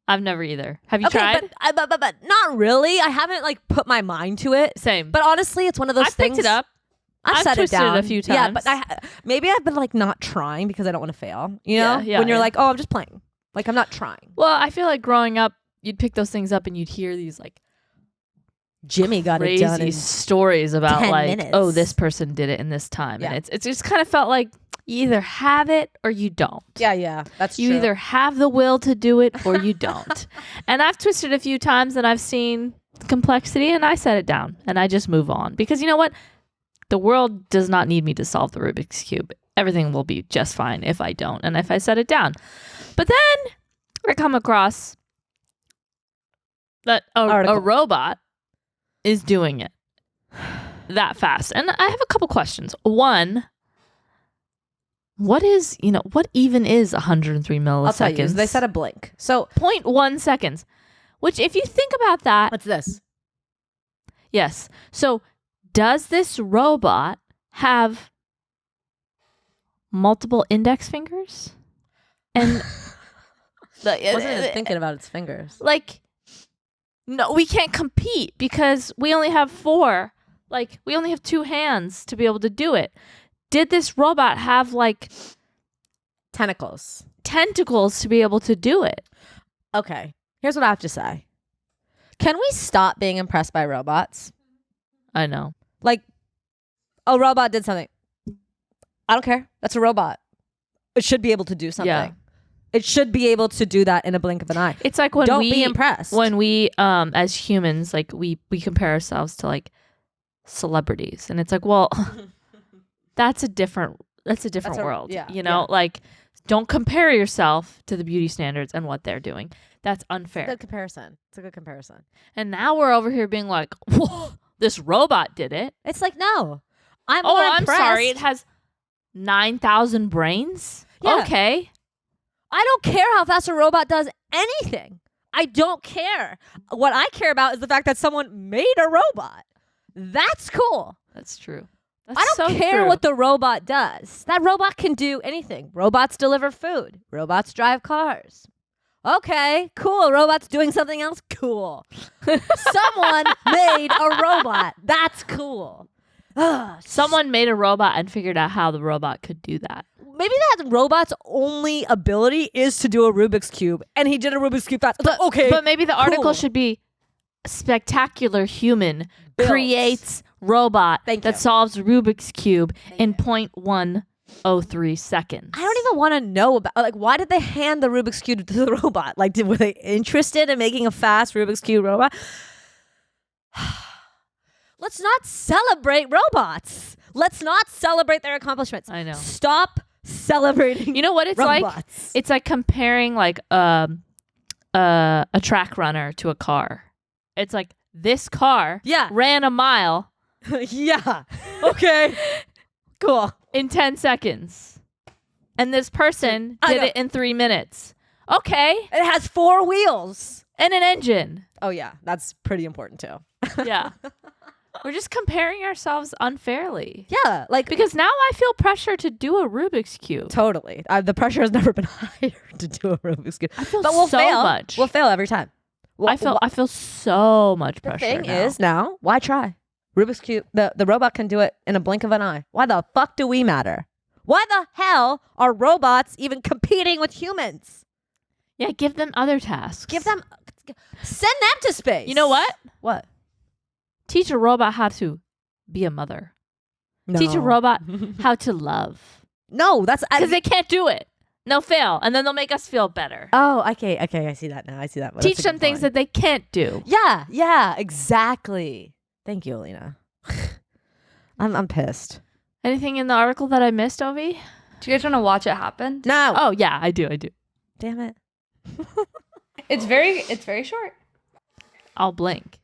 [SPEAKER 2] I've never either. Have you tried?
[SPEAKER 1] But not really. I haven't put my mind to it.
[SPEAKER 2] Same.
[SPEAKER 1] But honestly, it's one of those
[SPEAKER 2] I
[SPEAKER 1] things.
[SPEAKER 2] picked it up.
[SPEAKER 1] I've set it
[SPEAKER 2] twisted
[SPEAKER 1] down
[SPEAKER 2] it a few
[SPEAKER 1] Yeah,
[SPEAKER 2] times.
[SPEAKER 1] but maybe I've been not trying because I don't want to fail. You know,
[SPEAKER 2] Yeah,
[SPEAKER 1] when you're
[SPEAKER 2] yeah.
[SPEAKER 1] like, oh, I'm just playing. I'm not trying.
[SPEAKER 2] Well, I feel like growing up, you'd pick those things up and you'd hear these
[SPEAKER 1] Jimmy got it done.
[SPEAKER 2] crazy stories about
[SPEAKER 1] 10 minutes.
[SPEAKER 2] oh, this person did it in this time.
[SPEAKER 1] Yeah.
[SPEAKER 2] And it's just kind of felt like you either have it or you don't.
[SPEAKER 1] Yeah, that's
[SPEAKER 2] You
[SPEAKER 1] true.
[SPEAKER 2] either have the will to do it or you don't. And I've twisted a few times and I've seen complexity and I set it down and I just move on. Because you know what? The world does not need me to solve the Rubik's Cube. Everything will be just fine if I don't and if I set it down. But then I come across that a robot is doing it that fast. And I have a couple questions. One, what even is 103 milliseconds?
[SPEAKER 1] I'll tell you. They said a blink. So
[SPEAKER 2] 0.1 seconds, which if you think about that,
[SPEAKER 1] what's this?
[SPEAKER 2] yes. So does this robot have multiple index fingers? And
[SPEAKER 1] Wasn't even thinking about its fingers.
[SPEAKER 2] No, we can't compete because we only have 4. We only have 2 hands to be able to do it. Did this robot have
[SPEAKER 1] Tentacles.
[SPEAKER 2] tentacles to be able to do it?
[SPEAKER 1] Okay. Here's what I have to say. Can we stop being impressed by robots?
[SPEAKER 2] I know.
[SPEAKER 1] A robot did something. I don't care. That's a robot. It should be able to do something.
[SPEAKER 2] Yeah.
[SPEAKER 1] It should be able to do that in a blink of an eye.
[SPEAKER 2] It's like when
[SPEAKER 1] Don't be impressed.
[SPEAKER 2] When we as humans we compare ourselves to celebrities and it's well that's a different world.
[SPEAKER 1] Yeah,
[SPEAKER 2] you know, don't compare yourself to the beauty standards and what they're doing. That's unfair.
[SPEAKER 1] Good comparison. It's a good comparison.
[SPEAKER 2] And now we're over here being like, whoa, this robot did it.
[SPEAKER 1] It's no. I'm more
[SPEAKER 2] I'm
[SPEAKER 1] impressed.
[SPEAKER 2] sorry. It has 9,000 brains.
[SPEAKER 1] Yeah.
[SPEAKER 2] Okay.
[SPEAKER 1] I don't care how fast a robot does anything. I don't care. What I care about is the fact that someone made a robot. That's cool.
[SPEAKER 2] That's true.
[SPEAKER 1] I don't care what the robot does. That robot can do anything. Robots deliver food. Robots drive cars. Okay, cool. Robots doing something else? Cool. Someone made a robot. That's cool.
[SPEAKER 2] Someone made a robot and figured out how the robot could do that.
[SPEAKER 1] Maybe that robot's only ability is to do a Rubik's Cube, and he did a Rubik's Cube fast. Okay,
[SPEAKER 2] but maybe the article
[SPEAKER 1] cool.
[SPEAKER 2] should be spectacular human
[SPEAKER 1] Built.
[SPEAKER 2] creates robot
[SPEAKER 1] Thank
[SPEAKER 2] that
[SPEAKER 1] you.
[SPEAKER 2] solves Rubik's Cube in 0.103 seconds.
[SPEAKER 1] I don't even want to know about, like, why did they hand the Rubik's Cube to the robot? Like, were they interested in making a fast Rubik's Cube robot? Let's not celebrate robots. Let's not celebrate their accomplishments.
[SPEAKER 2] I know.
[SPEAKER 1] Stop celebrating.
[SPEAKER 2] You know what it's
[SPEAKER 1] robots.
[SPEAKER 2] like? It's like comparing like a track runner to a car. It's like this car
[SPEAKER 1] Yeah.
[SPEAKER 2] ran a mile
[SPEAKER 1] Yeah. Okay. Cool.
[SPEAKER 2] in 10 seconds. And this person
[SPEAKER 1] I
[SPEAKER 2] did
[SPEAKER 1] know.
[SPEAKER 2] it in 3 minutes. Okay.
[SPEAKER 1] It has 4 wheels.
[SPEAKER 2] And an engine.
[SPEAKER 1] Oh yeah, that's pretty important too.
[SPEAKER 2] Yeah. We're just comparing ourselves unfairly.
[SPEAKER 1] Yeah, like
[SPEAKER 2] Because now I feel pressure to do a Rubik's Cube.
[SPEAKER 1] totally. The pressure has never been higher to do a Rubik's Cube.
[SPEAKER 2] I feel
[SPEAKER 1] But we'll
[SPEAKER 2] so
[SPEAKER 1] fail.
[SPEAKER 2] much.
[SPEAKER 1] We'll fail every time.
[SPEAKER 2] I feel so much
[SPEAKER 1] The
[SPEAKER 2] pressure.
[SPEAKER 1] thing
[SPEAKER 2] now.
[SPEAKER 1] is now, why try? Rubik's Cube, the robot can do it in a blink of an eye. Why the fuck do we matter? Why the hell are robots even competing with humans?
[SPEAKER 2] Yeah, give them other tasks.
[SPEAKER 1] Send them to space.
[SPEAKER 2] You know what?
[SPEAKER 1] What?
[SPEAKER 2] Teach a robot how to be a mother.
[SPEAKER 1] No.
[SPEAKER 2] Teach a robot how to love.
[SPEAKER 1] No, that's
[SPEAKER 2] Because they can't do it. No, fail. And then they'll make us feel better.
[SPEAKER 1] Oh, okay. I see that now. I see that.
[SPEAKER 2] Teach them things that they can't do.
[SPEAKER 1] Yeah, exactly. Thank you, Aleena. I'm pissed.
[SPEAKER 2] Anything in the article that I missed, Ovi?
[SPEAKER 3] Do you guys want to watch it happen?
[SPEAKER 1] No.
[SPEAKER 2] Oh, yeah, I do.
[SPEAKER 1] Damn it.
[SPEAKER 3] It's very short.
[SPEAKER 2] I'll blink.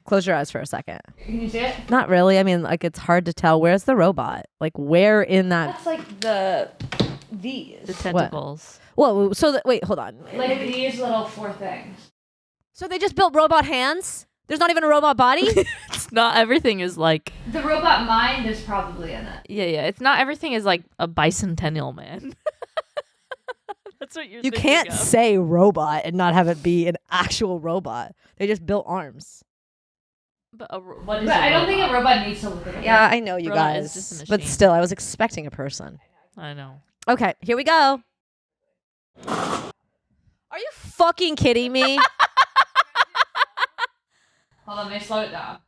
[SPEAKER 1] Close your eyes for a second.
[SPEAKER 3] Can you see it?
[SPEAKER 1] Not really. I mean, like, it's hard to tell. Where's the robot? Like, where in that?
[SPEAKER 3] That's like these.
[SPEAKER 2] The tentacles.
[SPEAKER 1] Whoa. So wait, hold on.
[SPEAKER 3] Like these little 4 things.
[SPEAKER 1] So they just built robot hands? There's not even a robot body?
[SPEAKER 2] It's not everything is like...
[SPEAKER 3] The robot mind is probably in it.
[SPEAKER 2] Yeah. It's not everything is like a bicentennial man. That's what you're
[SPEAKER 1] You
[SPEAKER 2] thinking
[SPEAKER 1] can't
[SPEAKER 2] of.
[SPEAKER 1] say robot and not have it be an actual robot. They just built arms.
[SPEAKER 2] But what is
[SPEAKER 3] But I don't
[SPEAKER 2] robot?
[SPEAKER 3] think a robot needs to look like
[SPEAKER 1] Yeah, I know you
[SPEAKER 2] Robot is
[SPEAKER 1] guys.
[SPEAKER 2] just a
[SPEAKER 1] But
[SPEAKER 2] machine.
[SPEAKER 1] still, I was expecting a person.
[SPEAKER 2] I know.
[SPEAKER 1] Okay, here we go. Are you fucking kidding me?
[SPEAKER 3] Hold on, let me slow it down.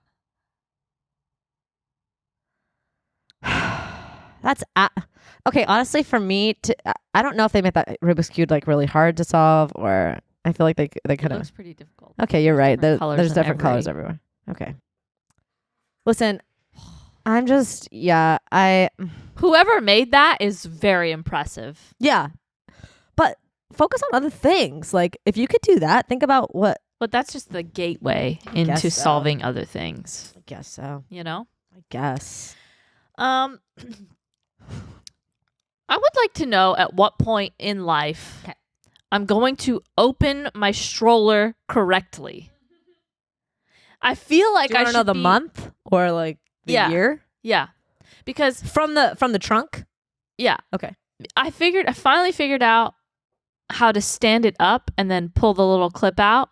[SPEAKER 1] That's okay. Honestly, for me, I don't know if they made that Rubik's Cube like really hard to solve, or I feel like they
[SPEAKER 2] It
[SPEAKER 1] could have.
[SPEAKER 2] looks pretty difficult.
[SPEAKER 1] Okay, you're right.
[SPEAKER 2] different colors
[SPEAKER 1] There's
[SPEAKER 2] in
[SPEAKER 1] different colors
[SPEAKER 2] every-
[SPEAKER 1] everywhere. Okay. Listen, I'm just I
[SPEAKER 2] Whoever made that is very impressive.
[SPEAKER 1] yeah, but focus on other things. Like if you could do that, think about what.
[SPEAKER 2] But that's just the gateway
[SPEAKER 1] guess
[SPEAKER 2] into
[SPEAKER 1] so.
[SPEAKER 2] solving other things,
[SPEAKER 1] I guess so.
[SPEAKER 2] you know?
[SPEAKER 1] I guess.
[SPEAKER 2] I would like to know at what point in life
[SPEAKER 1] Okay.
[SPEAKER 2] I'm going to open my stroller correctly. I feel like
[SPEAKER 1] Do you
[SPEAKER 2] I
[SPEAKER 1] want
[SPEAKER 2] should
[SPEAKER 1] to know the
[SPEAKER 2] be-
[SPEAKER 1] month or like the
[SPEAKER 2] Yeah.
[SPEAKER 1] year
[SPEAKER 2] Yeah. Because
[SPEAKER 1] from the trunk?
[SPEAKER 2] yeah.
[SPEAKER 1] Okay.
[SPEAKER 2] I finally figured out how to stand it up and then pull the little clip out.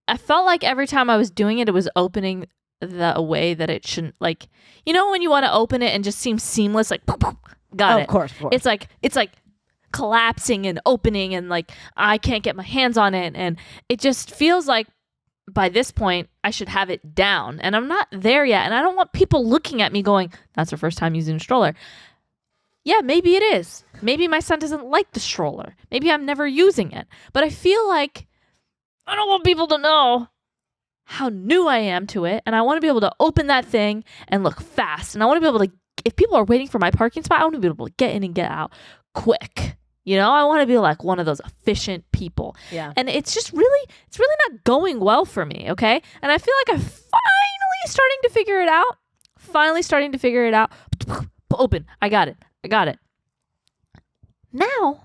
[SPEAKER 2] I felt like every time I was doing it, it was opening the way that it shouldn't. Like, you know, when you want to open it and just seems seamless, like, got
[SPEAKER 1] Oh,
[SPEAKER 2] it.
[SPEAKER 1] of course.
[SPEAKER 2] It's like collapsing and opening, and like I can't get my hands on it, and it just feels like by this point I should have it down, and I'm not there yet, and I don't want people looking at me going, "That's her first time using a stroller." Yeah, maybe it is. Maybe my son doesn't like the stroller. Maybe I'm never using it, but I feel like I don't want people to know how new I am to it, and I want to be able to open that thing and look fast, and I want to be able to, if people are waiting for my parking spot, I want to be able to get in and get out quick. You know, I want to be like one of those efficient people.
[SPEAKER 1] yeah.
[SPEAKER 2] And it's really not going well for me, okay? And I feel like I'm finally starting to figure it out. Open. I got it. Now,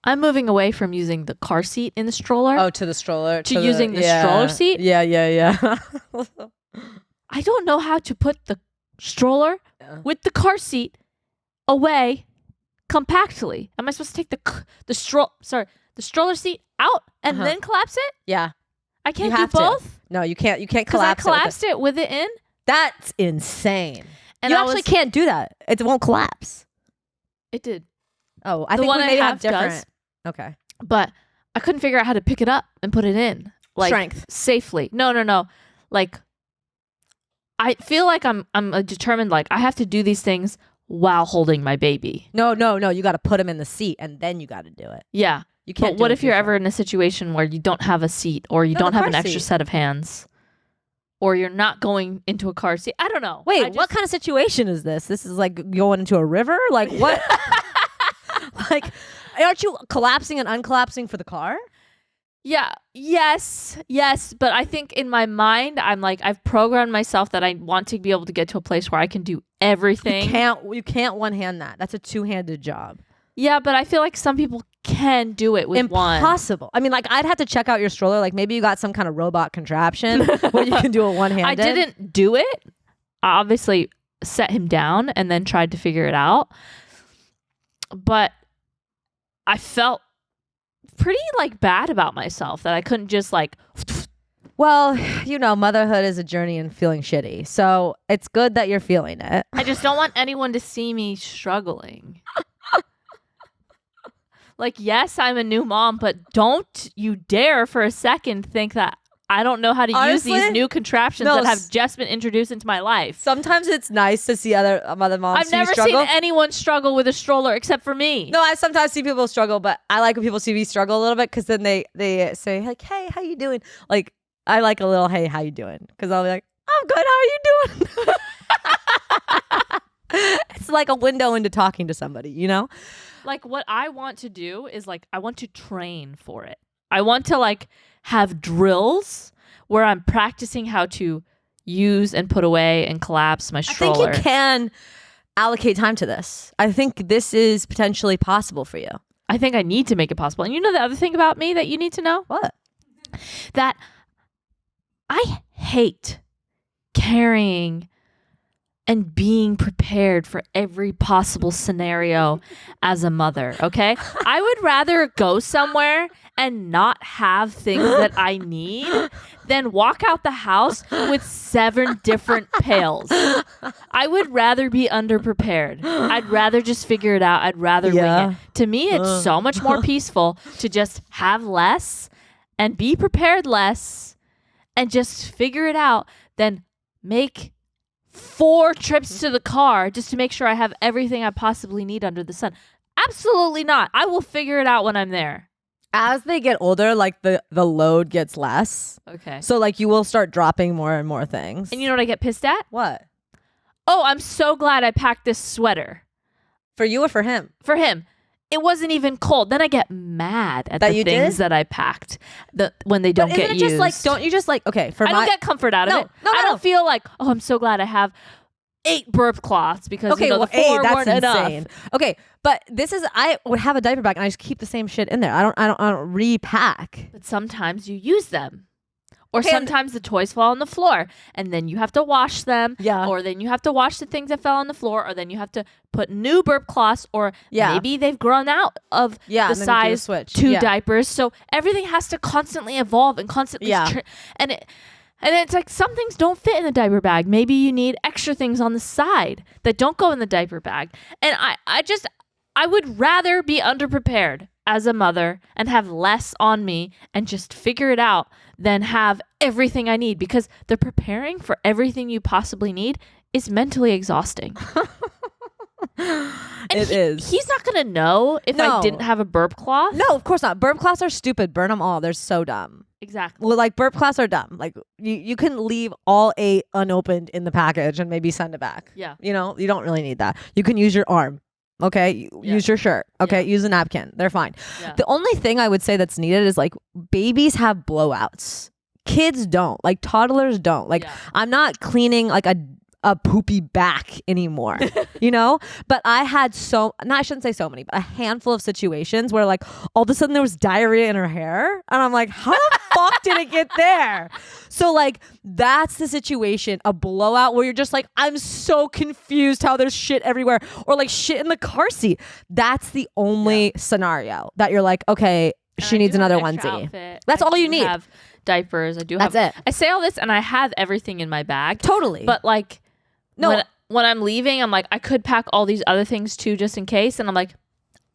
[SPEAKER 2] I'm moving away from using the car seat in the stroller.
[SPEAKER 1] Oh, to the stroller.
[SPEAKER 2] To using the stroller seat?
[SPEAKER 1] Yeah.
[SPEAKER 2] I don't know how to put the stroller with the car seat away compactly. Am I supposed to take the stroller seat out and then collapse it?
[SPEAKER 1] Yeah.
[SPEAKER 2] I can't
[SPEAKER 1] You
[SPEAKER 2] do
[SPEAKER 1] have to.
[SPEAKER 2] both
[SPEAKER 1] No, you can't. You can't
[SPEAKER 2] because I
[SPEAKER 1] collapse
[SPEAKER 2] collapsed it with it in.
[SPEAKER 1] That's insane.
[SPEAKER 2] And
[SPEAKER 1] you
[SPEAKER 2] I
[SPEAKER 1] actually
[SPEAKER 2] was-
[SPEAKER 1] can't do that. It won't collapse.
[SPEAKER 2] It did,
[SPEAKER 1] Oh, I
[SPEAKER 2] The
[SPEAKER 1] think
[SPEAKER 2] one
[SPEAKER 1] we
[SPEAKER 2] I
[SPEAKER 1] maybe
[SPEAKER 2] have
[SPEAKER 1] have different.
[SPEAKER 2] does.
[SPEAKER 1] Okay.
[SPEAKER 2] but I couldn't figure out how to pick it up and put it in. like
[SPEAKER 1] Strength.
[SPEAKER 2] safely. No. Like I feel like I'm determined. Like I have to do these things while holding my baby.
[SPEAKER 1] No. You got to put him in the seat and then you got to do it.
[SPEAKER 2] Yeah.
[SPEAKER 1] You can't.
[SPEAKER 2] But what if you're ever in a situation where you don't have a seat or you don't have an extra set of hands? Or you're not going into a car seat. I don't know.
[SPEAKER 1] Wait, what kind of situation is this? This is like going into a river? Like what? Like, aren't you collapsing and uncollapsing for the car?
[SPEAKER 2] Yeah. Yes. But I think in my mind, I'm like, I've programmed myself that I want to be able to get to a place where I can do everything.
[SPEAKER 1] You can't one hand that. That's a two-handed job.
[SPEAKER 2] Yeah, but I feel like some people can do it with one.
[SPEAKER 1] Impossible. I mean, like, I'd have to check out your stroller. Like, maybe you got some kind of robot contraption where you can do a one-handed.
[SPEAKER 2] I didn't do it. I obviously set him down and then tried to figure it out. But I felt pretty, like, bad about myself that I couldn't just, like...
[SPEAKER 1] Well, you know, motherhood is a journey in feeling shitty. So it's good that you're feeling it.
[SPEAKER 2] I just don't want anyone to see me struggling. Like, yes, I'm a new mom, but don't you dare for a second think that I don't know how to use these new contraptions that have just been introduced into my life.
[SPEAKER 1] Sometimes it's nice to see other moms
[SPEAKER 2] I've never
[SPEAKER 1] struggle.
[SPEAKER 2] seen anyone struggle with a stroller except for me.
[SPEAKER 1] No, I sometimes see people struggle, but I like when people see me struggle a little bit because then they say, like, hey, how you doing? Like, I like a little, hey, how you doing? Because I'll be like, I'm good, how are you doing? It's like a window into talking to somebody, you know?
[SPEAKER 2] Like, what I want to do is, like, I want to train for it. I want to, like, have drills where I'm practicing how to use and put away and collapse my stroller.
[SPEAKER 1] I think you can allocate time to this. I think this is potentially possible for you.
[SPEAKER 2] I think I need to make it possible. And you know the other thing about me that you need to know?
[SPEAKER 1] What?
[SPEAKER 2] That I hate carrying and being prepared for every possible scenario as a mother, okay? I would rather go somewhere and not have things that I need than walk out the house with 7 different pails. I would rather be underprepared. I'd rather just figure it out. I'd rather wing it. To me, it's so much more peaceful to just have less and be prepared less and just figure it out than make 4 trips to the car just to make sure I have everything I possibly need under the sun. Absolutely not. I will figure it out when I'm there.
[SPEAKER 1] As they get older, like the load gets less.
[SPEAKER 2] Okay.
[SPEAKER 1] So like you will start dropping more and more things.
[SPEAKER 2] And you know what I get pissed at?
[SPEAKER 1] What?
[SPEAKER 2] Oh, I'm so glad I packed this sweater.
[SPEAKER 1] For you or for him?
[SPEAKER 2] For him. It wasn't even cold. Then I get mad at the things that I packed when they don't get used.
[SPEAKER 1] Just like, don't you just like, okay,
[SPEAKER 2] I don't get comfort out of it. I don't feel like, oh, I'm so glad I have 8 burp cloths because the 4 weren't enough.
[SPEAKER 1] Okay, but I would have a diaper bag and I just keep the same shit in there. I don't repack.
[SPEAKER 2] But sometimes you use them. Or sometimes the toys fall on the floor and then you have to wash them.
[SPEAKER 1] Yeah.
[SPEAKER 2] Or then you have to wash the things that fell on the floor. Or then you have to put new burp cloths. Or maybe they've grown out of the size 2 diapers. So everything has to constantly evolve and constantly and it's like some things don't fit in the diaper bag. Maybe you need extra things on the side that don't go in the diaper bag. And I would rather be underprepared as a mother and have less on me and just figure it out than have everything I need, because the preparing for everything you possibly need is mentally exhausting.
[SPEAKER 1] It is.
[SPEAKER 2] He's not going to know if I didn't have a burp cloth.
[SPEAKER 1] No, of course not. Burp cloths are stupid. Burn them all. They're so dumb.
[SPEAKER 2] Exactly.
[SPEAKER 1] Well, like burp cloths are dumb. Like you can leave all 8 unopened in the package and maybe send it back.
[SPEAKER 2] Yeah.
[SPEAKER 1] You know, you don't really need that. You can use your arm. Okay, use your shirt. Okay, use a napkin. They're fine. Yeah. The only thing I would say that's needed is like babies have blowouts. Kids don't. Like toddlers don't. Like I'm not cleaning like a poopy back anymore, you know? But I had I shouldn't say so many, but a handful of situations where like all of a sudden there was diarrhea in her hair. And I'm like, how the fuck did it get there? So like, that's the situation, a blowout where you're just like, I'm so confused how there's shit everywhere, or like shit in the car seat. That's the only scenario that you're like, okay, she needs another onesie.
[SPEAKER 2] Outfit.
[SPEAKER 1] That's all you need.
[SPEAKER 2] Have diapers.
[SPEAKER 1] That's it.
[SPEAKER 2] I say all this and I have everything in my bag.
[SPEAKER 1] Totally.
[SPEAKER 2] But like, no, when I'm leaving, I'm like, I could pack all these other things too, just in case. And I'm like,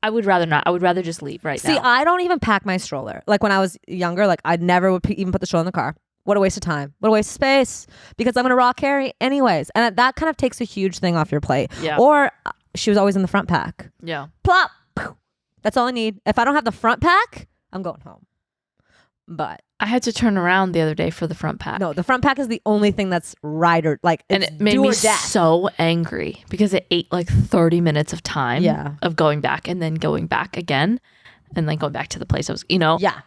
[SPEAKER 2] I would rather not. I would rather just leave now.
[SPEAKER 1] See, I don't even pack my stroller. Like when I was younger, like I never would even put the stroller in the car. What a waste of time. What a waste of space. Because I'm going to raw carry anyways. And that kind of takes a huge thing off your plate.
[SPEAKER 2] Yeah.
[SPEAKER 1] Or she was always in the front pack.
[SPEAKER 2] Yeah.
[SPEAKER 1] Plop. That's all I need. If I don't have the front pack, I'm going home. But
[SPEAKER 2] I had to turn around the other day for the front pack.
[SPEAKER 1] no, the front pack is the only thing that's rider. Like,
[SPEAKER 2] And
[SPEAKER 1] it's
[SPEAKER 2] it made
[SPEAKER 1] do
[SPEAKER 2] me
[SPEAKER 1] or death.
[SPEAKER 2] so angry because it ate like 30 minutes of time of going back and then going back again and then going back to the place I was,
[SPEAKER 1] Yeah.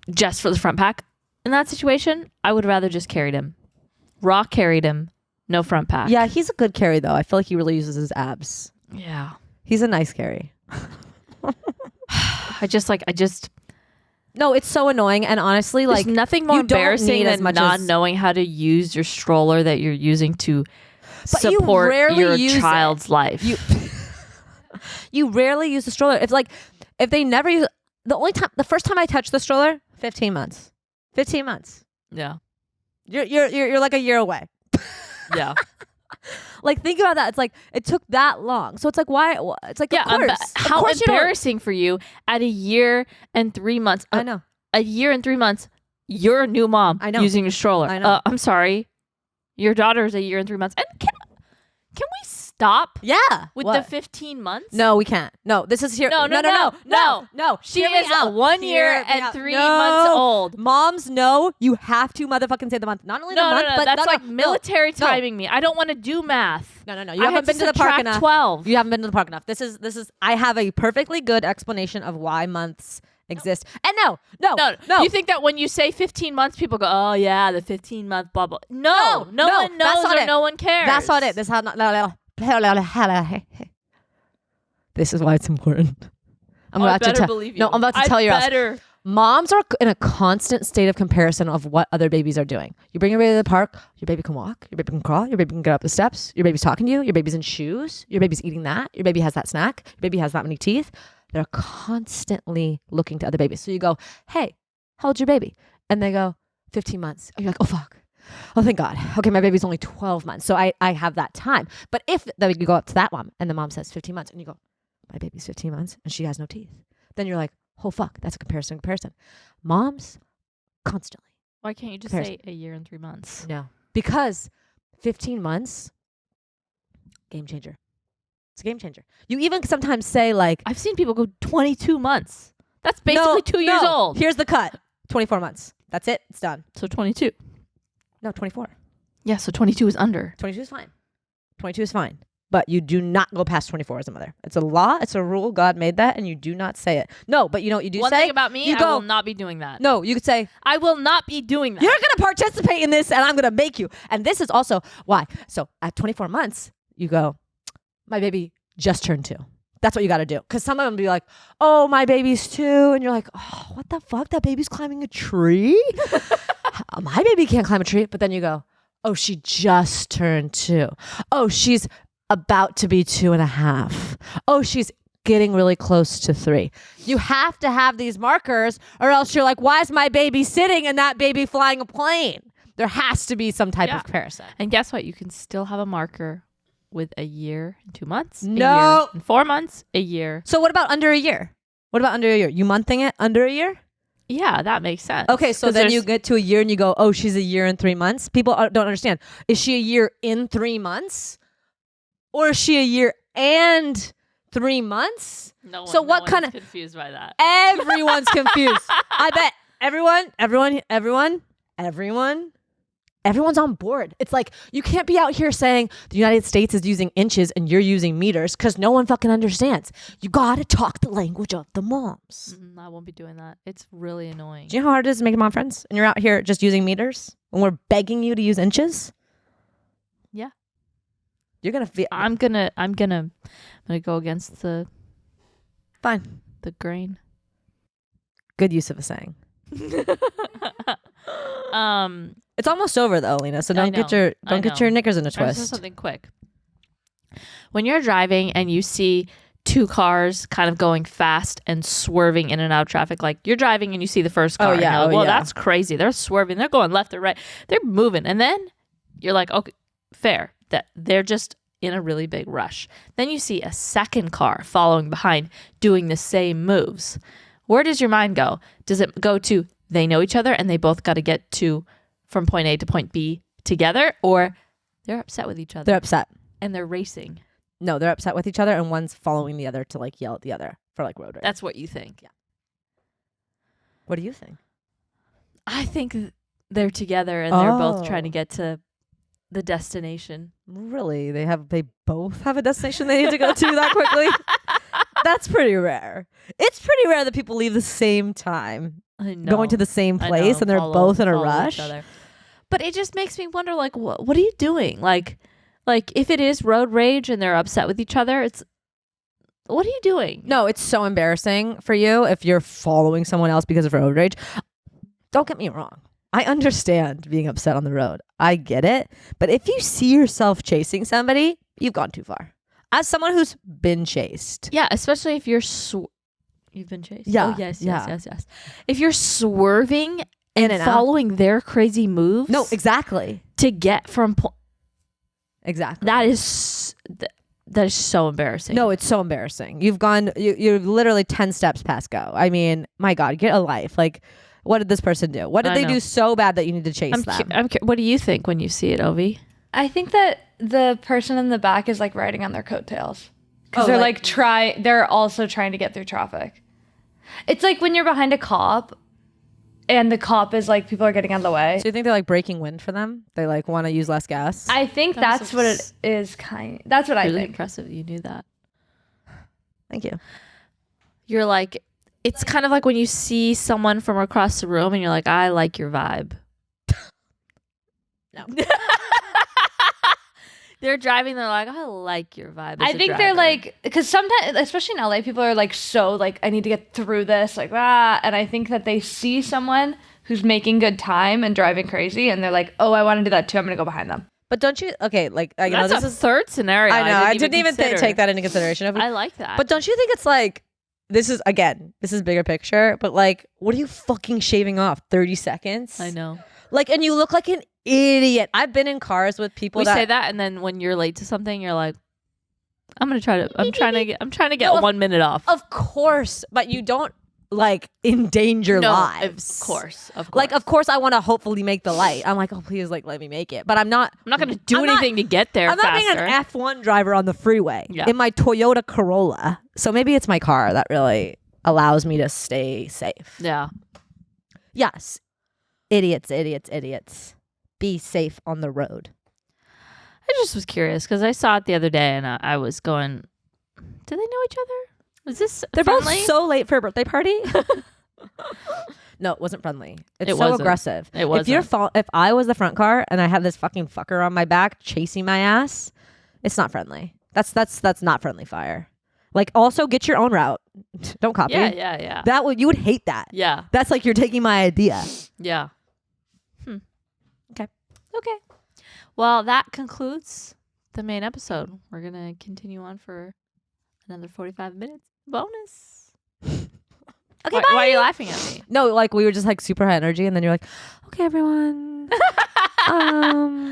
[SPEAKER 2] just for the front pack. In that situation, I would rather just carried him. Raw carried him, no front pack.
[SPEAKER 1] Yeah, he's a good carry, though. I feel like he really uses his abs.
[SPEAKER 2] Yeah.
[SPEAKER 1] He's a nice carry.
[SPEAKER 2] I just
[SPEAKER 1] No, it's so annoying. And honestly,
[SPEAKER 2] there's
[SPEAKER 1] like,
[SPEAKER 2] nothing more
[SPEAKER 1] you don't
[SPEAKER 2] embarrassing
[SPEAKER 1] need as
[SPEAKER 2] than
[SPEAKER 1] much
[SPEAKER 2] not
[SPEAKER 1] as-
[SPEAKER 2] knowing how to use your stroller that you're using to
[SPEAKER 1] But you
[SPEAKER 2] support
[SPEAKER 1] rarely
[SPEAKER 2] your
[SPEAKER 1] use it.
[SPEAKER 2] child's life.
[SPEAKER 1] You rarely use the stroller. If they never use the first time I touched the stroller, 15 months. 15 months.
[SPEAKER 2] Yeah.
[SPEAKER 1] You're like a year away.
[SPEAKER 2] Yeah.
[SPEAKER 1] Like, think about that. It's like it took that long. So it's like, why? It's like,
[SPEAKER 2] Yeah.
[SPEAKER 1] of course.
[SPEAKER 2] How
[SPEAKER 1] of course you don't-
[SPEAKER 2] embarrassing for you at a year and 3 months.
[SPEAKER 1] I know.
[SPEAKER 2] A year and 3 months, you're a new mom
[SPEAKER 1] I know.
[SPEAKER 2] using a stroller.
[SPEAKER 1] I know.
[SPEAKER 2] I'm sorry. Your daughter's a year and 3 months. And can we stop
[SPEAKER 1] Yeah.
[SPEAKER 2] with
[SPEAKER 1] What?
[SPEAKER 2] the 15 months?
[SPEAKER 1] No, we can't. No, this is here.
[SPEAKER 2] No. She
[SPEAKER 1] Hear me
[SPEAKER 2] is
[SPEAKER 1] out.
[SPEAKER 2] 1 year
[SPEAKER 1] Hear me
[SPEAKER 2] and
[SPEAKER 1] out.
[SPEAKER 2] 3
[SPEAKER 1] No.
[SPEAKER 2] months old.
[SPEAKER 1] Moms know you have to motherfucking say the month. Not only the month, but
[SPEAKER 2] that's like
[SPEAKER 1] no.
[SPEAKER 2] military timing me. I don't want to do math.
[SPEAKER 1] No.
[SPEAKER 2] I
[SPEAKER 1] You haven't
[SPEAKER 2] had
[SPEAKER 1] been to the park
[SPEAKER 2] subtract
[SPEAKER 1] enough.
[SPEAKER 2] 12.
[SPEAKER 1] You haven't been to the park enough. This is. I have a perfectly good explanation of why months exist. And no.
[SPEAKER 2] You think that when you say 15 months, people go, "Oh yeah, the 15-month bubble." No, no one
[SPEAKER 1] that's
[SPEAKER 2] knows
[SPEAKER 1] not
[SPEAKER 2] or
[SPEAKER 1] it.
[SPEAKER 2] no one cares.
[SPEAKER 1] That's not it. This is how. This is why it's important. I'm about to
[SPEAKER 2] believe you.
[SPEAKER 1] No, I'm about to tell you.
[SPEAKER 2] Better.
[SPEAKER 1] Moms are in a constant state of comparison of what other babies are doing. You bring your baby to the park, your baby can walk, your baby can crawl, your baby can get up the steps, your baby's talking to you, your baby's in shoes, your baby's eating that, your baby has that snack, your baby has that many teeth. They're constantly looking to other babies. So you go, hey, how old's your baby? And they go, 15 months. And you're like, oh, fuck. Oh, thank God. Okay, my baby's only 12 months. So I have that time. But if you go up to that mom and the mom says 15 months and you go, my baby's 15 months and she has no teeth. Then you're like, oh, fuck. That's a comparison. Moms, constantly.
[SPEAKER 2] Why can't you just
[SPEAKER 1] Comparison.
[SPEAKER 2] say a year and 3 months?
[SPEAKER 1] No. Because 15 months, game changer. It's a game changer. You even sometimes say like,
[SPEAKER 2] I've seen people go 22 months. That's basically 2 years old.
[SPEAKER 1] Here's the cut. 24 months. That's it. It's done.
[SPEAKER 2] So 22.
[SPEAKER 1] No, 24.
[SPEAKER 2] Yeah, so 22 is under.
[SPEAKER 1] 22 is fine. 22 is fine. But you do not go past 24 as a mother. It's a law. It's a rule. God made that, and you do not say it. No, but you know what you do
[SPEAKER 2] One
[SPEAKER 1] say?
[SPEAKER 2] thing about me,
[SPEAKER 1] you
[SPEAKER 2] I
[SPEAKER 1] go,
[SPEAKER 2] will not be doing that.
[SPEAKER 1] No, you could say,
[SPEAKER 2] I will not be doing that.
[SPEAKER 1] you're going to participate in this, and I'm going to make you. And this is also why. So at 24 months, you go, my baby just turned 2. That's what you got to do. Because some of them be like, oh, my baby's 2. And you're like, oh, what the fuck? That baby's climbing a tree? My baby can't climb a tree. But then you go, oh, she just turned 2. Oh, she's about to be 2.5. Oh, she's getting really close to 3. You have to have these markers or else you're like, why is my baby sitting and that baby flying a plane? There has to be some type of comparison.
[SPEAKER 2] And guess what? You can still have a marker with a year and 2 months.
[SPEAKER 1] No.
[SPEAKER 2] A year and 4 months. A year.
[SPEAKER 1] So what about under a year? What about under a year? You monthing it under a year?
[SPEAKER 2] Yeah, that makes sense.
[SPEAKER 1] Okay, so
[SPEAKER 2] 'Cause
[SPEAKER 1] then
[SPEAKER 2] there's-
[SPEAKER 1] you get to a year and you go, oh, she's a year and 3 months. People don't understand. Is she a year in 3 months? Or is she a year and 3 months?
[SPEAKER 2] No one,
[SPEAKER 1] So what
[SPEAKER 2] no
[SPEAKER 1] kind
[SPEAKER 2] one's
[SPEAKER 1] of-
[SPEAKER 2] confused by that?
[SPEAKER 1] Everyone's confused. I bet everyone's on board. It's like you can't be out here saying the United States is using inches and you're using meters because no one fucking understands. You gotta talk the language of the moms.
[SPEAKER 2] I won't be doing that. It's really annoying.
[SPEAKER 1] Do you know how hard it is to make mom friends? And you're out here just using meters when we're begging you to use inches?
[SPEAKER 2] Yeah.
[SPEAKER 1] You're gonna feel
[SPEAKER 2] I'm gonna go against the
[SPEAKER 1] fine.
[SPEAKER 2] grain.
[SPEAKER 1] Good use of a saying. It's almost over though, Aleena. So
[SPEAKER 2] I
[SPEAKER 1] don't get
[SPEAKER 2] know.
[SPEAKER 1] your knickers in a
[SPEAKER 2] I just have
[SPEAKER 1] twist.
[SPEAKER 2] something quick. When you're driving and you see 2 cars kind of going fast and swerving in and out of traffic, like you're driving and you see the first car. And
[SPEAKER 1] yeah,
[SPEAKER 2] you're like,
[SPEAKER 1] oh,
[SPEAKER 2] well,
[SPEAKER 1] yeah.
[SPEAKER 2] that's crazy. They're swerving. They're going left or right. They're moving. And then you're like, okay, fair. That they're just in a really big rush. Then you see a second car following behind doing the same moves. Where does your mind go? Does it go to they know each other and they both got to get to from point A to point B together, or they're upset with each other?
[SPEAKER 1] They're upset.
[SPEAKER 2] And they're racing.
[SPEAKER 1] No, they're upset with each other, and one's following the other to like yell at the other for like road rage.
[SPEAKER 2] That's what you think.
[SPEAKER 1] Yeah. What do you think?
[SPEAKER 2] I think they're together and they're both trying to get to the destination.
[SPEAKER 1] Really? They both have a destination they need to go to that quickly? That's pretty rare. It's pretty rare that people leave the same time,
[SPEAKER 2] I know.
[SPEAKER 1] going to the same place, and they're both in a rush.
[SPEAKER 2] But it just makes me wonder, like, what are you doing? Like if it is road rage and they're upset with each other, what are you doing?
[SPEAKER 1] No, it's so embarrassing for you if you're following someone else because of road rage. Don't get me wrong. I understand being upset on the road. I get it. But if you see yourself chasing somebody, you've gone too far. As someone who's been chased.
[SPEAKER 2] Yeah, especially if you're you've been chased.
[SPEAKER 1] Yeah.
[SPEAKER 2] Oh, yes. If you're swerving and
[SPEAKER 1] and
[SPEAKER 2] following their crazy moves.
[SPEAKER 1] No, exactly.
[SPEAKER 2] To get from
[SPEAKER 1] Exactly.
[SPEAKER 2] that is so embarrassing.
[SPEAKER 1] No, it's so embarrassing. You're literally 10 steps past go. I mean, my God, get a life. Like, what did this person do? What did they do so bad that you need to chase them?
[SPEAKER 2] What do you think when you see it, Ovi?
[SPEAKER 3] I think that the person in the back is like riding on their coattails because they're also trying to get through traffic. It's like when you're behind a cop and the cop is like, people are getting out of the way.
[SPEAKER 1] So you think they're like breaking wind for them? They like want to use less gas?
[SPEAKER 3] I think that's what it is. That's what I
[SPEAKER 2] really
[SPEAKER 3] think.
[SPEAKER 2] Impressive that you knew that.
[SPEAKER 1] Thank you.
[SPEAKER 2] You're like, it's kind of like when you see someone from across the room and you're like, I like your vibe.
[SPEAKER 1] No.
[SPEAKER 2] They're driving, they're like, I like your vibe.
[SPEAKER 3] I think they're like, because sometimes, especially in LA, people are like, so like, I need to get through this, like, and I think that they see someone who's making good time and driving crazy, and they're like, oh, I want to do that too, I'm gonna go behind them.
[SPEAKER 1] But don't you, okay, like, you know,
[SPEAKER 2] That's
[SPEAKER 1] this
[SPEAKER 2] a
[SPEAKER 1] is
[SPEAKER 2] third scenario.
[SPEAKER 1] I know, I didn't even take that into consideration.
[SPEAKER 2] I like that.
[SPEAKER 1] But don't you think it's like, this is bigger picture, but like, what are you fucking shaving off? 30 seconds?
[SPEAKER 2] I know.
[SPEAKER 1] Like, and you look like an idiot. I've been in cars with people
[SPEAKER 2] we say that, and then when you're late to something, you're like, I'm trying to get 1 minute off.
[SPEAKER 1] Of course, but you don't like endanger lives.
[SPEAKER 2] Of course.
[SPEAKER 1] Like, of course, I want to hopefully make the light. I'm like, oh, please, like, let me make it. But I'm not
[SPEAKER 2] going to do anything to get there.
[SPEAKER 1] I'm not being an F1 driver on the freeway in my Toyota Corolla. So maybe it's my car that really allows me to stay safe.
[SPEAKER 2] Yeah.
[SPEAKER 1] Yes. Idiots. Be safe on the road.
[SPEAKER 2] I just was curious because I saw it the other day and I was going, do they know each other? Was this
[SPEAKER 1] They're
[SPEAKER 2] friendly?
[SPEAKER 1] both so late for a birthday party. No, it wasn't friendly. It's so
[SPEAKER 2] wasn't.
[SPEAKER 1] Aggressive.
[SPEAKER 2] It wasn't.
[SPEAKER 1] If I was the front car and I had this fucking fucker on my back chasing my ass, it's not friendly. That's not friendly fire. Like, also get your own route. Don't copy.
[SPEAKER 2] Yeah.
[SPEAKER 1] You would hate that.
[SPEAKER 2] Yeah.
[SPEAKER 1] That's like you're taking my idea.
[SPEAKER 2] Yeah.
[SPEAKER 1] Okay.
[SPEAKER 2] Well, that concludes the main episode. We're going to continue on for another 45 minutes. Bonus.
[SPEAKER 1] Okay,
[SPEAKER 2] why are you laughing at me?
[SPEAKER 1] No, like we were just like super high energy, and then you're like, okay, everyone.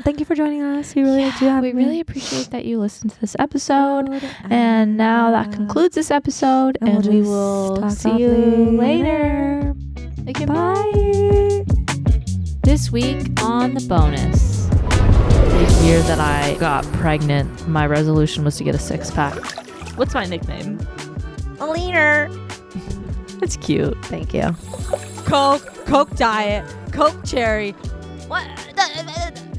[SPEAKER 1] Thank you for joining us. We really do have.
[SPEAKER 2] We really appreciate that you listened to this episode. And now that concludes this episode, and we will see you later. Okay, bye. This week on the bonus, the year that I got pregnant, my resolution was to get a 6-pack. What's my nickname?
[SPEAKER 1] Aleena.
[SPEAKER 2] It's cute.
[SPEAKER 1] Thank you. Coke diet, Coke cherry. What?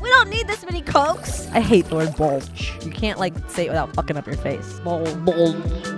[SPEAKER 1] We don't need this many Cokes. I hate the word bulge. You can't like say it without fucking up your face. Bulge.